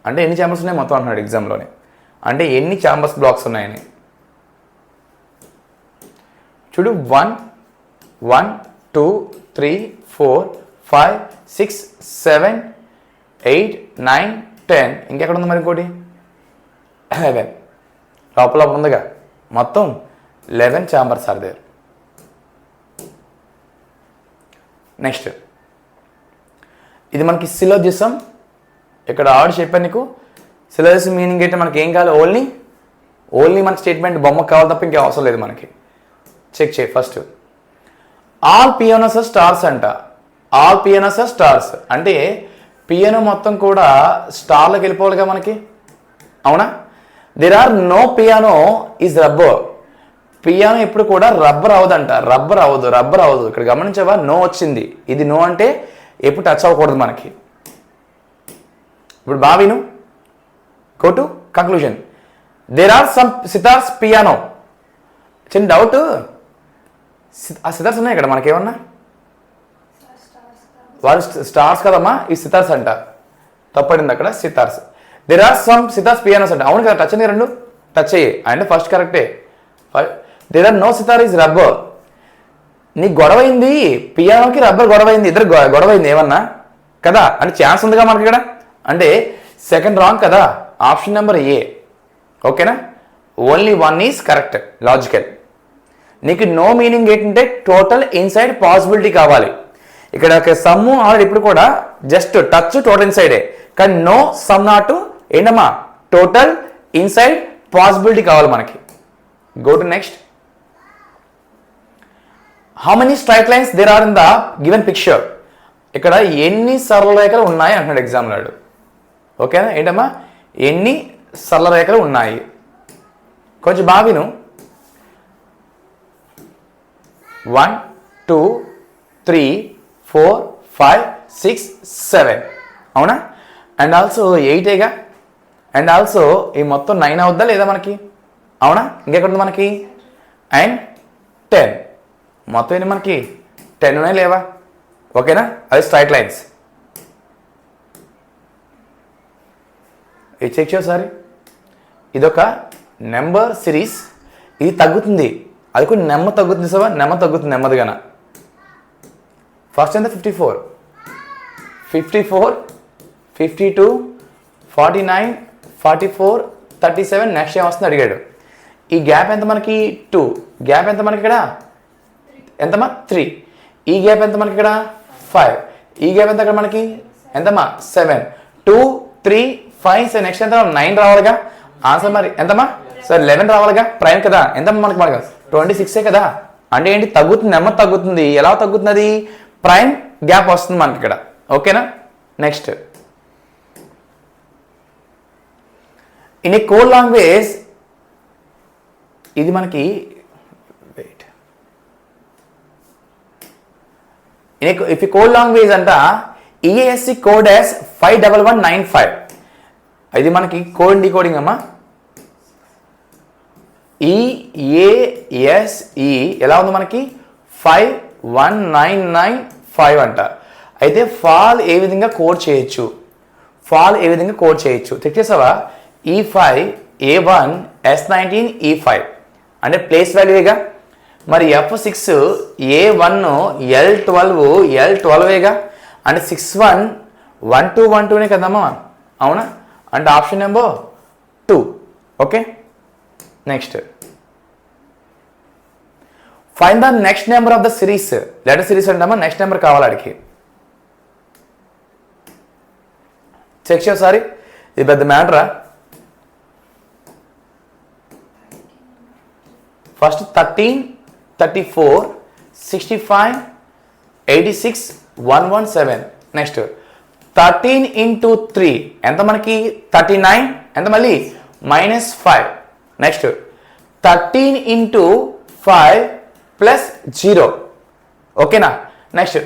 అంటే ఎన్ని ఛాంబర్స్ ఉన్నాయి మొత్తం అంటున్నాడు ఎగ్జామ్లోనే, అంటే ఎన్ని ఛాంబర్స్ బ్లాక్స్ ఉన్నాయని. చూడు, 1 1 2 3 4 5 6 7 8 9 10, ఇంకెక్కడ ఉంది మరి ఇంకోటి 11. లోపల ఉందిగా, మొత్తం 11 ఛాంబర్స్ ఆర్ దేర్. నెక్స్ట్ ఇది మనకి సిలోజిజం. ఇక్కడ ఆర్డర్ చెప్పాను నీకు. సిలోజిజం మీనింగ్ ఏంటంటే మనకి ఏం కావాలి, ఓన్లీ మనకి స్టేట్మెంట్ బొమ్మ కావాలి తప్ప ఇంకేం అవసరం లేదు మనకి. చెక్ చేయి first. All pianos are stars అంట. ఆల్ పియానోస్ ఆర్ స్టార్స్ అంటే పియానో మొత్తం కూడా స్టార్లోకి వెళ్ళిపోవాలిగా మనకి, అవునా? There are no piano is rubber. Piano ఎప్పుడు కూడా రబ్బర్ అవదంట, రబ్బర్ అవ్వదు. ఇక్కడ గమనించావా, నో వచ్చింది. ఇది నో అంటే ఎప్పుడు టచ్ అవ్వకూడదు మనకి. ఇప్పుడు బావిను go to conclusion. There are some sitars piano. చిన్న డౌట్, ఆ సితార్స్ ఉన్నాయి ఇక్కడ మనకేమన్నా? వాళ్ళు స్టార్స్ కదమ్మా, ఈ సితార్స్ అంట. తప్పడింది అక్కడ, సితార్స్. దేర్ ఆర్ సమ్ సితార్స్ పియానోస్ అంట. అవును కదా, టచ్ అయింది, రెండు టచ్ అయ్యి అంటే ఫస్ట్ కరెక్టే. There are no sitar is rubber. నీకు గొడవైంది, పియానోకి రబ్బర్ గొడవైంది, ఇద్దరు గొడవైంది ఏమన్నా కదా, అంటే ఛాన్స్ ఉందిగా మనకి ఇక్కడ. అంటే సెకండ్ రాంగ్ కదా, ఆప్షన్ నెంబర్ ఏ. ఓకేనా, ఓన్లీ 1 ఈజ్ కరెక్ట్, లాజికల్. నీకు నో మీనింగ్ ఏంటంటే టోటల్ ఇన్సైడ్ పాసిబిలిటీ కావాలి. ఇక్కడ సమ్ ఆల్రెడీ ఇప్పుడు కూడా జస్ట్ టచ్ టోటల్ ఇన్సైడే, కానీ నో సమ్ నాట్ ఏంటమ్మా టోటల్ ఇన్సైడ్ పాసిబిలిటీ కావాలి మనకి. Go to next. How many straight lines there are in the given picture. ఇక్కడ ఎన్ని సరళ రేఖలు ఉన్నాయి అంటున్నాడు ఎగ్జామ్ నాడు. ఓకేనా, ఏంటమ్మా ఎన్ని సరళ రేఖలు ఉన్నాయి? కొంచెం బాగా విను. 1 2 3 4 5 6 7, అవునా? అండ్ ఆల్సో 8ఏగా, అండ్ ఆల్సో ఈ మొత్తం 9 అవుద్దా లేదా మనకి, అవునా? ఇంకెక్కడ ఉంది మనకి, అండ్ 10. మొత్తం ఏంటి మనకి 10 ఉన్నాయి లేవా? ఓకేనా, అది స్ట్రైట్ లైన్స్. ఇది చెక్ చేయసారి. ఇదొక నెంబర్ సిరీస్, ఇది తగ్గుతుంది, అది కూడా నెమ్మ తగ్గుతుంది సార్, నెమ్మ తగ్గుతుంది నెమ్మదిగాన. ఫస్ట్ ఎంత 54 54 52 49 44 37, నెక్స్ట్ ఏం వస్తుంది అడిగాడు. ఈ గ్యాప్ ఎంత మనకి 2, గ్యాప్ ఎంత మనకి ఇక్కడ ఎంతమ్మా 3, ఈ గ్యాప్ ఎంత మనకి ఇక్కడ 5, ఈ గ్యాప్ ఎంత ఇక్కడ మనకి ఎంతమ్మా 7, 2 3 5 సార్ నెక్స్ట్ ఎంత 9 రావాలిగా ఆన్సర్ మరి ఎంతమ్మా సార్ 11 రావాలిగా ప్రైమ్ కదా ఎంతమ్మా మనకి 26 కదా అంటే ఏంటి తగ్గుతుంది నెంబర్ తగ్గుతుంది ఎలా తగ్గుతుంది అది ప్రైమ్ గ్యాప్ వస్తుంది మనకి ఇక్కడ ఓకేనా next in a code language ఇది మనకి వెయిట్ ఇఫ్ ఈ కోడ్ లాంగ్వేజ్ అంట EASC కోడ్ as 51195 ఇది మనకి కోడ్ డీకోడింగ్ అమ్మా EASE ఎలా ఉంది మనకి 51995 అంట అయితే ఫాల్ ఏ విధంగా కోడ్ చేయొచ్చు చెక్ చేసావా E5 A1 S19 E5 అంటే ప్లేస్ వాల్యూగా మరి F6 A1 L12 అంటే 61 1212నే కదమ్మా అవునా అంటే option number 2 okay next find the next number of the series letter series అంటామా నెక్స్ట్ నెంబర్ కావాలి అడిగి చెక్ చేయ సారీ ఇది పెద్ద మ్యాటరా ఫస్ట్ 13 34 65 86 117 నెక్స్ట్ 13 into 3 ఎంత మనకి 39 ఎంత మళ్ళీ -5 నెక్స్ట్ 13 into 5 plus 0 ఓకేనా next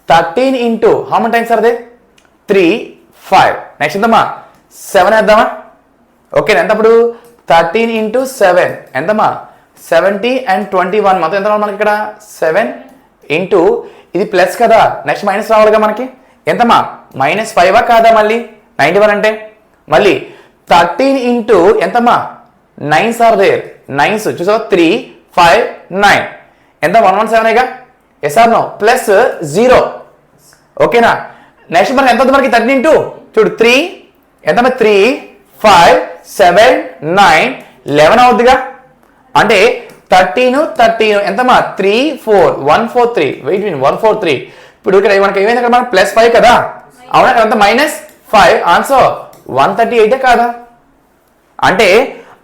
13 into how many times are they 3 5 next ఎంతమ్మా 7 వేద్దామా ఓకేనా ఎంత అప్పుడు 13 into 7 ఎంతమ్మా 70 and 21 మొత్తం ఎంత మనకి ఇక్కడ 7 into ఇది ప్లస్ కదా నెక్స్ట్ మైనస్ రావాలిగా మనకి ఎంతమ్మా -5 కాదా మళ్ళీ 91 అంటే మళ్ళీ 13 into ఎంతమ్మా 9s are there 9s చూసావా 3 5 9 ఎంత 117గా ఎస్ ఆర్ నో ప్లస్ 0 ఓకేనా నెక్స్ట్ మనకి ఎంత మనకి 13 into చూడు 3 ఎంత 3 5 7 9 11 అవుద్దిగా అంటే 13 ఎంతమ్మా 3 4 143 వెయిట్ 143 ఇప్పుడు ఇక్కడ మనకి ఏమైంది అక్కడ మనకి +5 కదా అవునా ఎంత -5 ఆన్సర్ 138 కాదా అంటే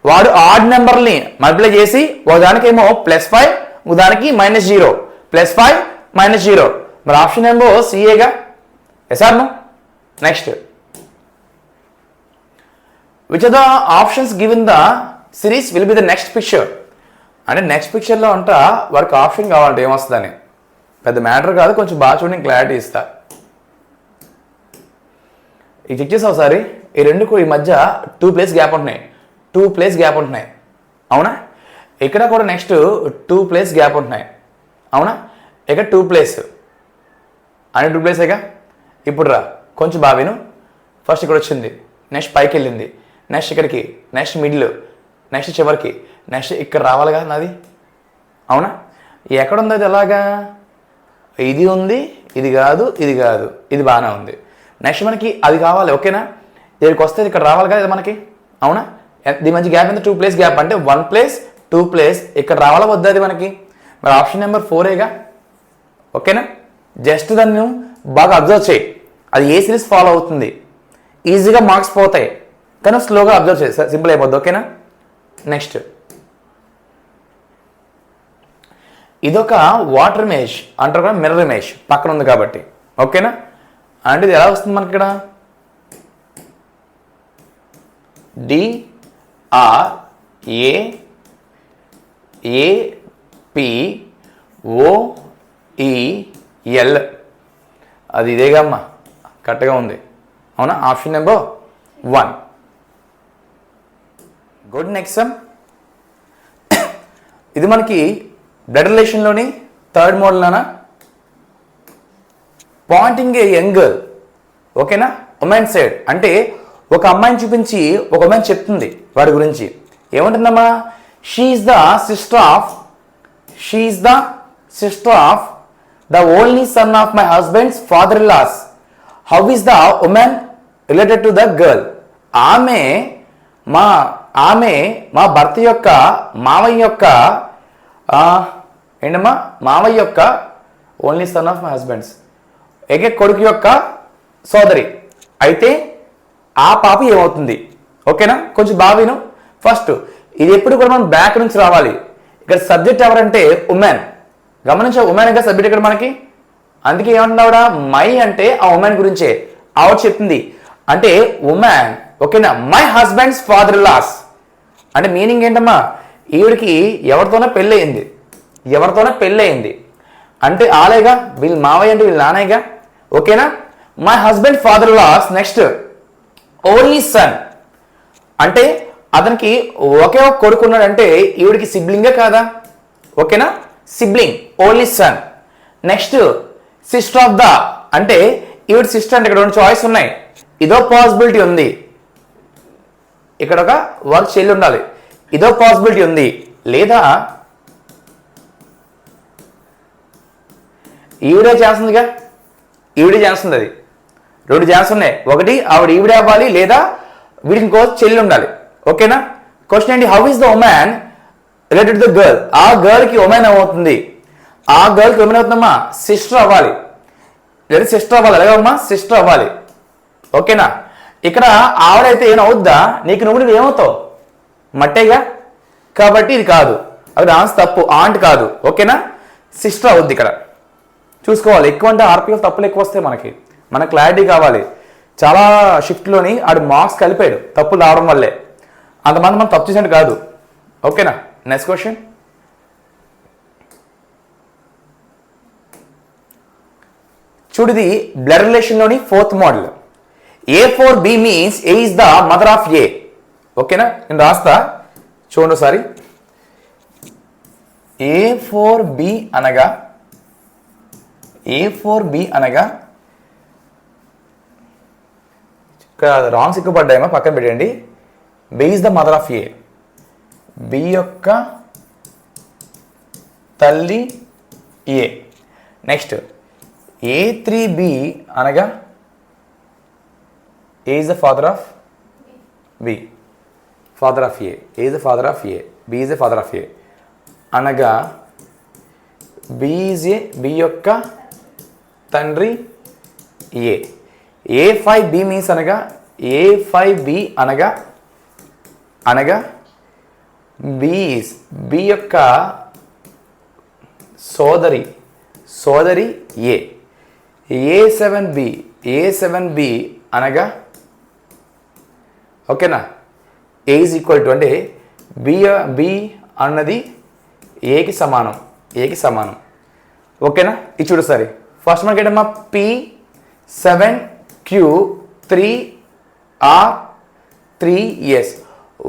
వాడు ఆడ్ నెంబర్ని మల్టిప్లై చేసి దానికేమో +5 దానికి -0 +5 -0 మరి ఆప్షన్ నెంబర్ సిఏగా yes or no next which are the options given the series will be the next picture అంటే నెక్స్ట్ పిక్చర్లో అంట వారికి ఆప్షన్ కావాలంటే ఏమొస్తుందని పెద్ద మ్యాటర్ కాదు కొంచెం బాగా చూడండి క్లారిటీ ఇస్తా ఇది చెక్ చేసావు ఒకసారి ఈ రెండు ఈ మధ్య 2 ప్లేస్ గ్యాప్ ఉంటున్నాయి అవునా ఇక్కడ కూడా నెక్స్ట్ 2 ప్లేస్ గ్యాప్ ఉంటున్నాయి అవునా ఇక్కడ 2 ప్లేస్ అని 2 ప్లేసేగా ఇప్పుడు రా కొంచెం బావిను ఫస్ట్ ఇక్కడ వచ్చింది నెక్స్ట్ పైకి వెళ్ళింది నెక్స్ట్ ఇక్కడికి నెక్స్ట్ మిడిల్ నెక్స్ట్ చివరికి నెక్స్ట్ ఇక్కడ రావాలిగా నాది అవునా ఎక్కడ ఉంది అది ఎలాగా ఇది ఉంది ఇది కాదు ఇది బాగానే ఉంది నెక్స్ట్ మనకి అది కావాలి ఓకేనా దీనికి వస్తే ఇక్కడ రావాలి కదా ఇది మనకి అవునా దీని మధ్య గ్యాప్ ఎంత 2 ప్లేస్ గ్యాప్ అంటే 1 ప్లేస్ 2 ప్లేస్ ఇక్కడ రావాలా వద్దా అది మనకి మరి ఆప్షన్ నెంబర్ 4ఏగా ఓకేనా జస్ట్ దాన్ని బాగా అబ్జర్వ్ చేయి అది ఏ సిరీస్ ఫాలో అవుతుంది ఈజీగా మార్క్స్ పోతాయి కానీ స్లోగా అబ్జర్వ్ చేయి సింపుల్ అయిపోద్ది ఓకేనా నెక్స్ట్ ఇదొక వాటర్ ఇమేజ్ అంటారు కదా మిర్రర్ ఇమేజ్ పక్కన ఉంది కాబట్టి ఓకేనా అంటే ఇది ఎలా వస్తుంది మనకి ఇక్కడ DRAPOEL అది ఇదేగా అమ్మా కరెక్ట్గా ఉంది అవునా option number 1 good next some ఇది మనకి బ్లడ్ రిలేషన్లోని 3rd మోడల్నా పాయింటింగ్ ఏ యంగ్ గర్ల్ ఓకేనా ఉమెన్ సైడ్ అంటే ఒక అమ్మాయిని చూపించి ఒక ఉమెన్ చెప్తుంది వాడి గురించి ఏమంటుందమ్మా she is the sister of the only son of my husband's father in law's how is the woman related to the girl ఆమె మా భర్త యొక్క మావయ్య యొక్క only son of my husband's ఏకే కొడుకు యొక్క సోదరి అయితే ఆ పాప ఏమవుతుంది. ఓకేనా, కొంచెం బాగా విను. ఫస్ట్ ఇది ఎప్పుడు కూడా మనం బ్యాక్ నుంచి రావాలి. ఇక్కడ సబ్జెక్ట్ ఎవరంటే ఉమెన్. గమనించా, ఉమెన్ ఇంకా సబ్జెక్ట్ ఇక్కడ మనకి. అందుకే ఏమంటున్నావుడా, మై అంటే ఆ ఉమెన్ గురించే ఆవిడ చెప్తుంది. అంటే ఉమెన్. ఓకేనా, మై హస్బెండ్స్ ఫాదర్ లాస్ అంటే మీనింగ్ ఏంటమ్మా, ఈవిడికి ఎవరితోనో పెళ్ళయింది. ఎవరితోనో పెళ్ళయింది అంటే ఆలేగా, వీళ్ళ మావయ్య అంటే వీళ్ళ నాన్నయ్యగా. ఓకేనా, my husband father laws. Next only son అంటే అతనికి ఒకే ఒక కొడుకు ఉన్నాడంటే ఈవిడికి సిబ్లింగే కాదా. ఓకేనా, sibling, only sun. Next sister of the అంటే ఈవిడ సిస్టర్ అంటే ఇక్కడ రెండు చాయిస్ ఉన్నాయి. ఇదో పాసిబిలిటీ ఉంది, ఇక్కడ ఒక వర్క్ చెల్లి ఉండాలి. ఇదో పాసిబిలిటీ ఉంది, లేదా ఈవిడే చేస్తుందిగా, ఈవిడే చేస్తుంది. అది రెండు ఛాన్స్ ఉన్నాయి. ఒకటి ఆవిడ ఈవిడే అవ్వాలి, లేదా వీడికి ఇంకో చెల్లి ఉండాలి. ఓకేనా, క్వశ్చన్ ఏంటి, how is the woman related the girl. ఆ గర్ల్కి ఉమెన్ ఏమవుతుంది, ఆ గర్ల్కి ఉమెన్ అవుతుందమ్మా సిస్టర్ అవ్వాలి, లేదా సిస్టర్ అవ్వాలి. ఎలాగమ్మా, సిస్టర్ అవ్వాలి. ఓకేనా, ఇక్కడ ఆవిడైతే ఏమవుద్దా, నీకు నువ్వు ఏమవుతావు, మట్టేగా. కాబట్టి ఇది కాదు, అది ఆన్సర్ తప్పు, ఆంట్ కాదు. ఓకేనా, సిస్టర్ అవుద్ది ఇక్కడ. చూసుకోవాలి, ఎక్కువ అంటే ఆర్పిఎఫ్ తప్పులు ఎక్కువ వస్తాయి మనకు క్లారిటీ కావాలి. చాలా షిఫ్ట్లోని ఆడు మార్క్స్ కలిపాడు తప్పులు రావడం వల్లే, అంతమంది మనం తప్పు చేసినట్టు కాదు. ఓకేనా, నెక్స్ట్ క్వశ్చన్. చూడిది బ్లడ్ రిలేషన్లోని fourth model. A4B means A is the mother of A. ఓకేనా, నేను రాస్తా చూడండి ఒకసారి. A4B అనగా ఇక్కడ రాంగ్స్ ఎక్కువ పడ్డాయేమో, పక్కన పెట్టండి. B is the mother of A, B యొక్క తల్లి ఏ. నెక్స్ట్ A3B అనగా A is the father of B, father of A. A is the father of A, B is the father of A అనగా B is A, B యొక్క తండ్రి A. A5B means అనగా A5B అనగా B is B యొక్క సోదరి A. A7B అనగా ఓకేనా, ఏ is equal to అంటే బి అన్నది ఏకి సమానం. ఓకేనా, ఇది చూడు సరే. ఫస్ట్ మనకి ఏంటమ్మా, P7Q3R3S.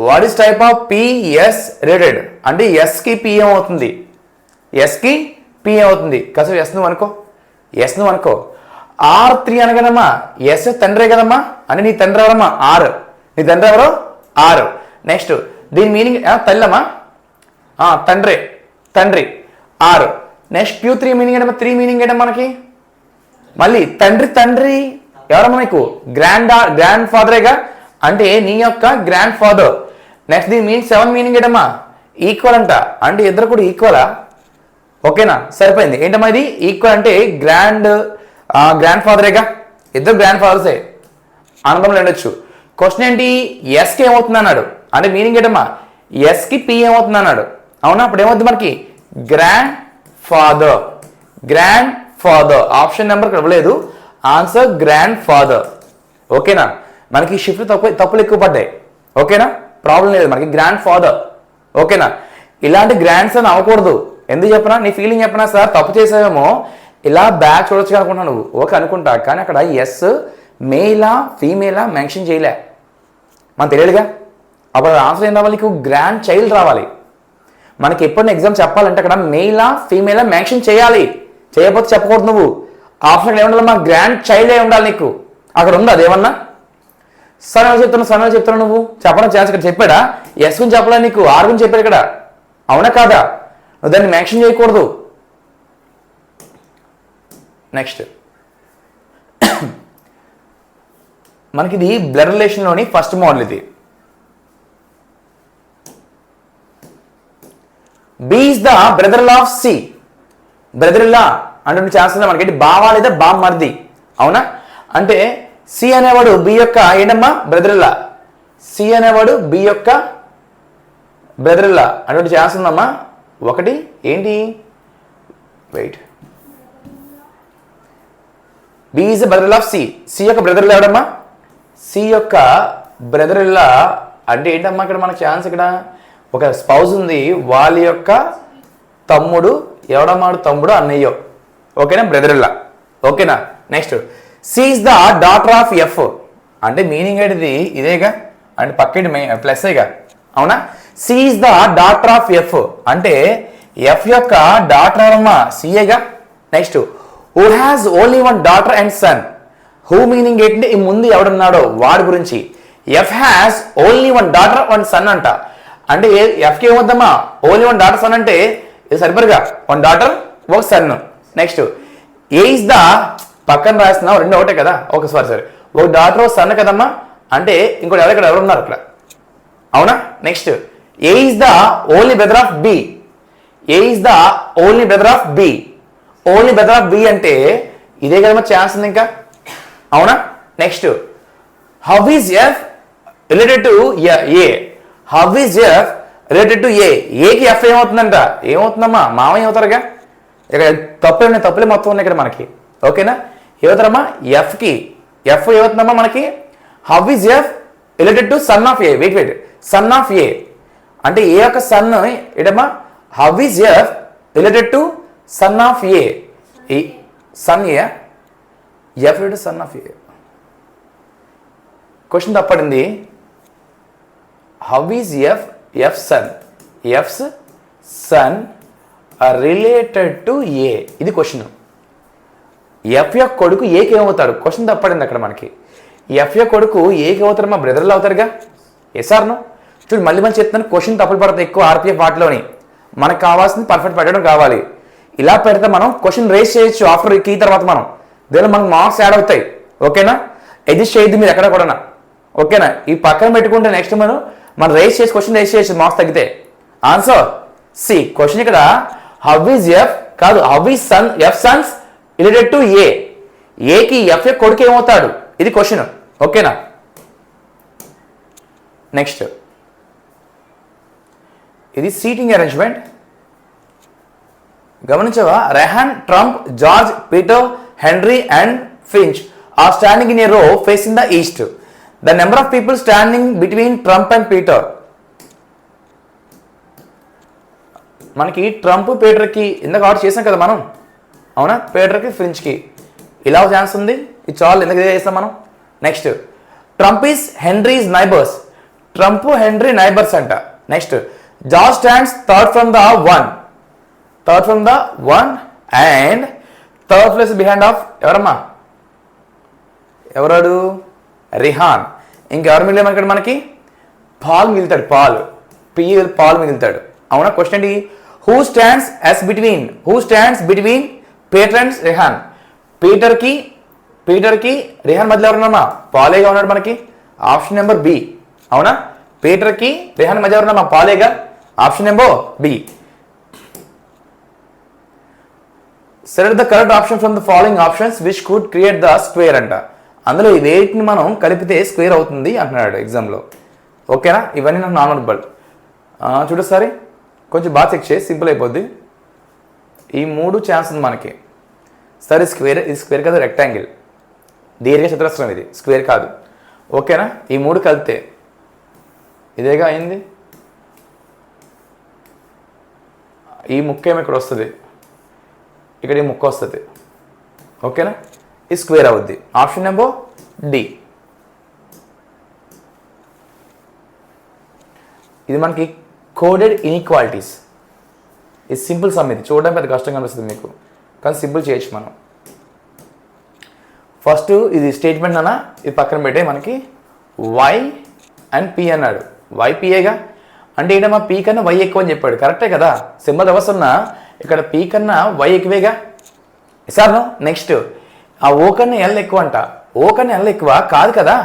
What is type of PS related అంటే ఎస్కి పి ఏమవుతుంది, ఎస్కి పి ఏమవుతుంది. కాసేపు ఎస్ నువ్వు అనుకో. R3 అనగానమ్మా ఎస్ తండ్రే కదమ్మా, అంటే నీ తండ్రి ఎవరమ్మా, ఆర్. నీ తండ్రి ఎవరో ఆర్. నెక్స్ట్ దీని మీనింగ్ తల్లమ్మా, తండ్రి ఆర్. నెక్స్ట్ Q3 మీనింగ్ ఏంటమ్మా, 3 మీనింగ్ ఏంటమ్మా మనకి, మళ్ళీ తండ్రి ఎవరమ్మా మీకు, గ్రాండ్ ఫాదరేగా, అంటే నీ యొక్క గ్రాండ్ ఫాదర్. నెక్స్ట్ దీని మీనింగ్ 7 మీనింగ్ ఏంటమ్మా, ఈక్వల్ అంట, అంటే ఇద్దరు కూడా ఈక్వలా. ఓకేనా, సరిపోయింది. ఏంటమ్మా ఇది, ఈక్వల్ అంటే గ్రాండ్ ఫాదరేగా, ఇద్దరు గ్రాండ్ ఫాదర్సే, ఆనందంలో ఉండొచ్చు. క్వశ్చన్ ఏంటి, ఎస్కి ఏమవుతుంది అన్నాడు, అంటే మీనింగ్ ఏంటమ్మా, ఎస్కి పి ఏమవుతుంది అన్నాడు. అవునా, అప్పుడు ఏమవుతుంది మనకి, గ్రాండ్ ఫాదర్. ఆప్షన్ నెంబర్ ఇక్కడ ఇవ్వలేదు, ఆన్సర్ గ్రాండ్ ఫాదర్. ఓకేనా, మనకి షిఫ్ట్ తప్పులు ఎక్కువ పడ్డాయి. ఓకేనా, ప్రాబ్లం లేదు మనకి, గ్రాండ్ ఫాదర్. ఓకేనా, ఇలాంటి గ్రాండ్ సన్ అవ్వకూడదు. ఎందుకు చెప్పనా, నీ ఫీలింగ్ చెప్పనా, సార్ తప్పు చేసావేమో ఇలా బ్యాక్ చూడొచ్చు అనుకుంటున్నావు నువ్వు. ఓకే అనుకుంటా, కానీ అక్కడ ఎస్ మేలా ఫీమేలా మెన్షన్ చేయలే, మనకు తెలియదుగా. అప్పుడు ఆన్సర్ ఏం రావాలి, నీకు గ్రాండ్ చైల్డ్ రావాలి. మనకి ఎప్పుడైనా ఎగ్జామ్ చెప్పాలంటే అక్కడ మెయిలా ఫీమేలా మెన్షన్ చేయాలి, చేయకపోతే చెప్పకూడదు నువ్వు. ఆప్షన్ ఏముండాలి, మా గ్రాండ్ చైల్డ్ అయి ఉండాలి నీకు. అక్కడ ఉందా అదేమన్నా, సరే చెప్తున్నావు నువ్వు చెప్పడం ఛాన్స్ ఇక్కడ చెప్పాడా, ఎస్ గురించి చెప్పలేదు నీకు, ఆర్ గురించి చెప్పాడు ఇక్కడ. అవునా కాదా, నువ్వు దాన్ని మెన్షన్ చేయకూడదు. నెక్స్ట్ మనకి ఇది బ్లడ్ రిలేషన్లోని ఫస్ట్ మోడల్. ఇది B is the brother of C. Brother లా అంటే చేస్తున్నా మనకి బావా లేదా బామ్మర్ది. అవునా, అంటే సి అనేవాడు బి యొక్క ఏంటమ్మా బ్రదర్లా, సి అనేవాడు బి యొక్క బ్రదర్లా అటువంటి ఛాన్స్ ఉందమ్మా. ఒకటి ఏంటి, wait, B is the brother of C. C యొక్క బ్రదర్లా ఎవడమ్మా, సి యొక్క బ్రదర్లా అంటే ఏంటమ్మా ఇక్కడ మనకు ఛాన్స్, ఇక్కడ ఒక స్పౌజ్ ఉంది, వాళ్ళ యొక్క తమ్ముడు ఎవడమ్మాడు, తమ్ముడు అన్నయ్యో, ఓకేనా, బ్రదర్లా, ఓకేనా. Next C is the daughter of F అంటే మీనింగ్ ఏంటిది ఇదేగా, అంటే పక్కటి ప్లస్గా, అవునా. C is the daughter of F అంటే ఎఫ్ యొక్క డాటర్ అమ్మా సిఏగా. Next who has only one daughter and son, who meaning ఏంటంటే ఈ ముందు ఎవడున్నాడో వాడి గురించి. F has only one daughter one son అంట, అంటే ఎఫ్కి ఏమవుద్దమ్మా ఓన్లీ వన్ డాటర్ సన్ అంటే ఇది సరిపడగా, వన్ డాటర్ ఒక son. Next A is the పక్కన రాస్తున్నావు రెండు ఒకటే కదా, ఓకే సారీ ఒక డాటర్ ఒక సన్ కదమ్మా, అంటే ఇంకోటి ఎవరు ఇక్కడ ఎవరు ఉన్నారు అక్కడ, అవునా. Next A is the only brother of B, A is the only brother of B, only brother of B అంటే ఇదే కదమ్మా ఛాన్స్ ఉంది ఇంకా, అవునా. Next how is F related to A, how is F related to A, ఏకి F ఏమవుతుందంట, ఏమవుతుందమ్మా మామయ్య అవుతారుగా, ఇక్కడ తప్పులే మొత్తం ఉన్నాయి ఇక్కడ మనకి, ఓకేనా. ఏమవుతారమ్మా ఎఫ్కి, ఎఫ్ ఏమవుతుందమ్మా మనకి, how is F related to son of A, wait son of A అంటే ఏ యొక్క సన్ ఏంటమ్మా, how is F related to son of A, son A, F related son of A. Question తప్పడింది, how is F, F son, F's son related to A, ఇది question. F యొక్క కొడుకు ఏకి ఏమవుతాడు, question తప్పడింది అక్కడ మనకి. ఎఫ్ యొక్క కొడుకు ఏకి అవుతారు, మా బ్రదర్లు అవుతారుగా, ఎసార్ను చూడు మళ్ళీ మంచి చెప్తాను, క్వశ్చన్ తప్పులు పడతాయి ఎక్కువ ఆర్పిఎఫ్ వాటిలోని, మనకు కావాల్సింది పర్ఫెక్ట్ పెట్టడం కావాలి. ఇలా పెడితే మనం క్వశ్చన్ రేస్ చేయొచ్చు ఆఫ్టర్ కీ తర్వాత మనం దీనిలో మనకు మార్క్స్ యాడ్ అవుతాయి, ఓకేనా. ఎడ్జిస్ట్ చేయొద్దు మీరు ఎక్కడ కూడా, ఓకేనా. ఈ పక్కన పెట్టుకుంటే నెక్స్ట్ మనం రేస్ చేసి క్వశ్చన్ రేస్ చేయొచ్చు మార్క్స్ తగ్గితే. ఆన్సర్ సి, క్వశ్చన్ ఇక్కడ హౌ ఈజ్ ఎఫ్ కాదు, how is son, F sons related to A, ఏకి ఎఫ్ యొక్క కొడుకు ఏమవుతాడు, ఇది క్వశ్చన్, ఓకేనా. నెక్స్ట్ ఇది సీటింగ్ అరేంజ్మెంట్ గమనించవా. Rehan, Trump, George, Peter, Henry and Finch are standing in a row facing the east. The number of people standing between Trump and Peter. మనకి Trump పీటర్కి ఇందాక ఆర్డర్ చేసాం కదా మనం, అవునా. పీటర్కి ఫ్రించ్కి ఇలా ఛాన్స్ ఉంది, ఇది చాలు ఎందుకు ఇదే చేస్తాం మనం. Next Trump is Henry's neighbours, Trump Henry neighbours అంట. Next George stands third from the one, third from the one and third place behind of ఎవరమ్మా, ఎవరాడు, రిహాన్. ఇంకెవరు మిగిలిన ఇక్కడ మనకి, పాల్ మిగులుతాడు, పాల్ మిగులుతాడు, అవునా. క్వశ్చన్ ఏంటి, who stands is between, who stands between Peter and Rihan. పీటర్కి రిహాన్ మధ్యలో ఎవరున్నామా, పాలేగా ఉన్నాడు మనకి, ఆప్షన్ నెంబర్ బి, అవునా. పీటర్కి రిహాన్ మధ్య ఎవరున్నామా, పాలేగా, option number B. Select the correct option from the following options which could create the square అంట. అందులో ఈ వేటిని మనం కలిపితే స్క్వేర్ అవుతుంది అంటున్నాడు ఎగ్జామ్లో, ఓకేనా. ఇవన్నీ నాకు నార్మల్ బల్ చూడు సరే, కొంచెం బాగా చెక్ చేసి సింపుల్ అయిపోద్ది. ఈ మూడు ఛాన్స్ ఉంది మనకి. సరే స్క్వేర్, ఇది స్క్వేర్ కాదు రెక్టాంగిల్, దీర్ఘ చతురస్రం, ఇది స్క్వేర్ కాదు, ఓకేనా. ఈ మూడు కలిపితే ఇదేగా అయింది, ఈ ముక్క ఏమో ఇక్కడ వస్తుంది, ఇక్కడ ఈ ముక్క వస్తుంది, ఓకేనా. ఈ స్క్వేర్ అవుద్ది, ఆప్షన్ నెంబర్ డి. ఇది మనకి కోడెడ్ ఇన్ఈక్వాలిటీస్. ఇది సింపుల్ సమ్, ఇది చూడడం పెద్ద కష్టంగా అనిపిస్తుంది మీకు, కానీ సింపుల్ చేయొచ్చు మనం. ఫస్ట్ ఇది స్టేట్మెంట్ అన్న, ఇది పక్కన పెట్టే మనకి వై అండ్ పి అన్నాడు, వైపిఏగా అంటే ఏంటమ్మా, పీ కన్నా వై ఎక్కువ అని చెప్పాడు, కరెక్టే కదా. సింబల్ రివర్స్ ఉన్నా ఇక్కడ పీ కన్నా వై ఎక్కువేగా, సార్. నెక్స్ట్ ఆ ఓ కన్నా ఎల్ ఎక్కువ అంట, ఓ కన్నా ఎల్ ఎక్కువ కాదు కదా,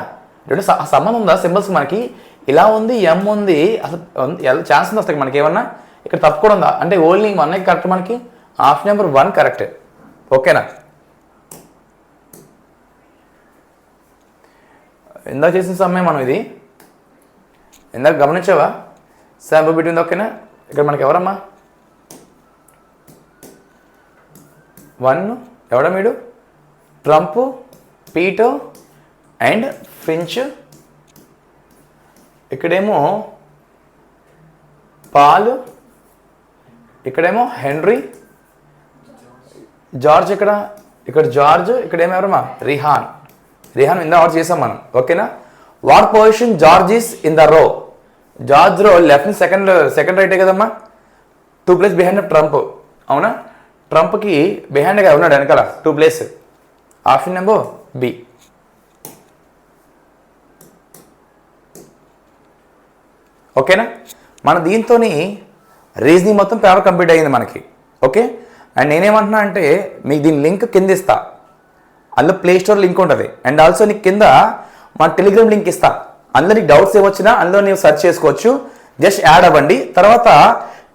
రెండు సంబంధం ఉందా సింబల్స్ మనకి. ఇలా ఉంది, ఎం ఉంది, అసలు ఎల్ ఛాన్స్ ఉంది వస్తాయి మనకి ఏమన్నా, ఇక్కడ తప్పు కూడా ఉందా అంటే ఓన్లీ వన్ కరెక్ట్ మనకి, ఆప్షన్ నెంబర్ 1 కరెక్ట్, ఓకేనా. ఇందాక చేసిన సమయం మనం ఇది ఇందాక గమనించావా? శాంపుల్ బిట్వీన్ ఓకేనా? ఇక్కడ మనకి ఎవరమ్మా? 1 ఎవడా మీడు? Trump, Peter and Finch. ఇక్కడేమో పాల్, ఇక్కడేమో హెన్రీ, జార్జ్. ఇక్కడ జార్జ్, ఇక్కడేమో ఎవరమ్మా? రిహాన్. ఇందా ఆర్డర్ చేసాం మనం. ఓకేనా? What position George is in the row? George row left second రైటే కదమ్మా. 2 ప్లేస్ బిహైండ్ ట్రంప్. అవునా? ట్రంప్కి బిహైండ్గా ఉన్నాడు వెనకాల 2 ప్లేస్. Option number B. ఓకేనా? మన దీంతో రీజనింగ్ మొత్తం పేపర్ కంప్లీట్ అయ్యింది మనకి. ఓకే. అండ్ నేనేమంటున్నా అంటే మీకు దీని లింక్ కింద ఇస్తా. అందులో ప్లే స్టోర్ లింక్ ఉంటుంది. అండ్ ఆల్సో నీకు కింద మా టెలిగ్రామ్ లింక్ ఇస్తా. అందులో నీకు డౌట్స్ ఏమొచ్చినా అందులో నీవు సెర్చ్ చేసుకోవచ్చు. జస్ట్ యాడ్ అవ్వండి. తర్వాత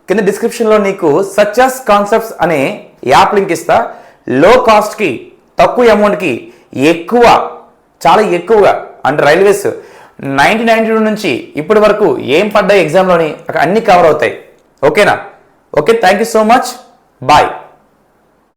కింద డిస్క్రిప్షన్లో నీకు సక్సెస్ కాన్సెప్ట్స్ అనే యాప్ లింక్ ఇస్తా. లో కాస్ట్కి, తక్కువ అమౌంట్కి ఎక్కువ, చాలా ఎక్కువగా అంటే రైల్వేస్ 1992 నుంచి ఇప్పటి వరకు ఏం పడ్డాయి ఎగ్జామ్లోని అక్కడ అన్నీ కవర్ అవుతాయి. ఓకేనా? Okay, thank you so much. Bye.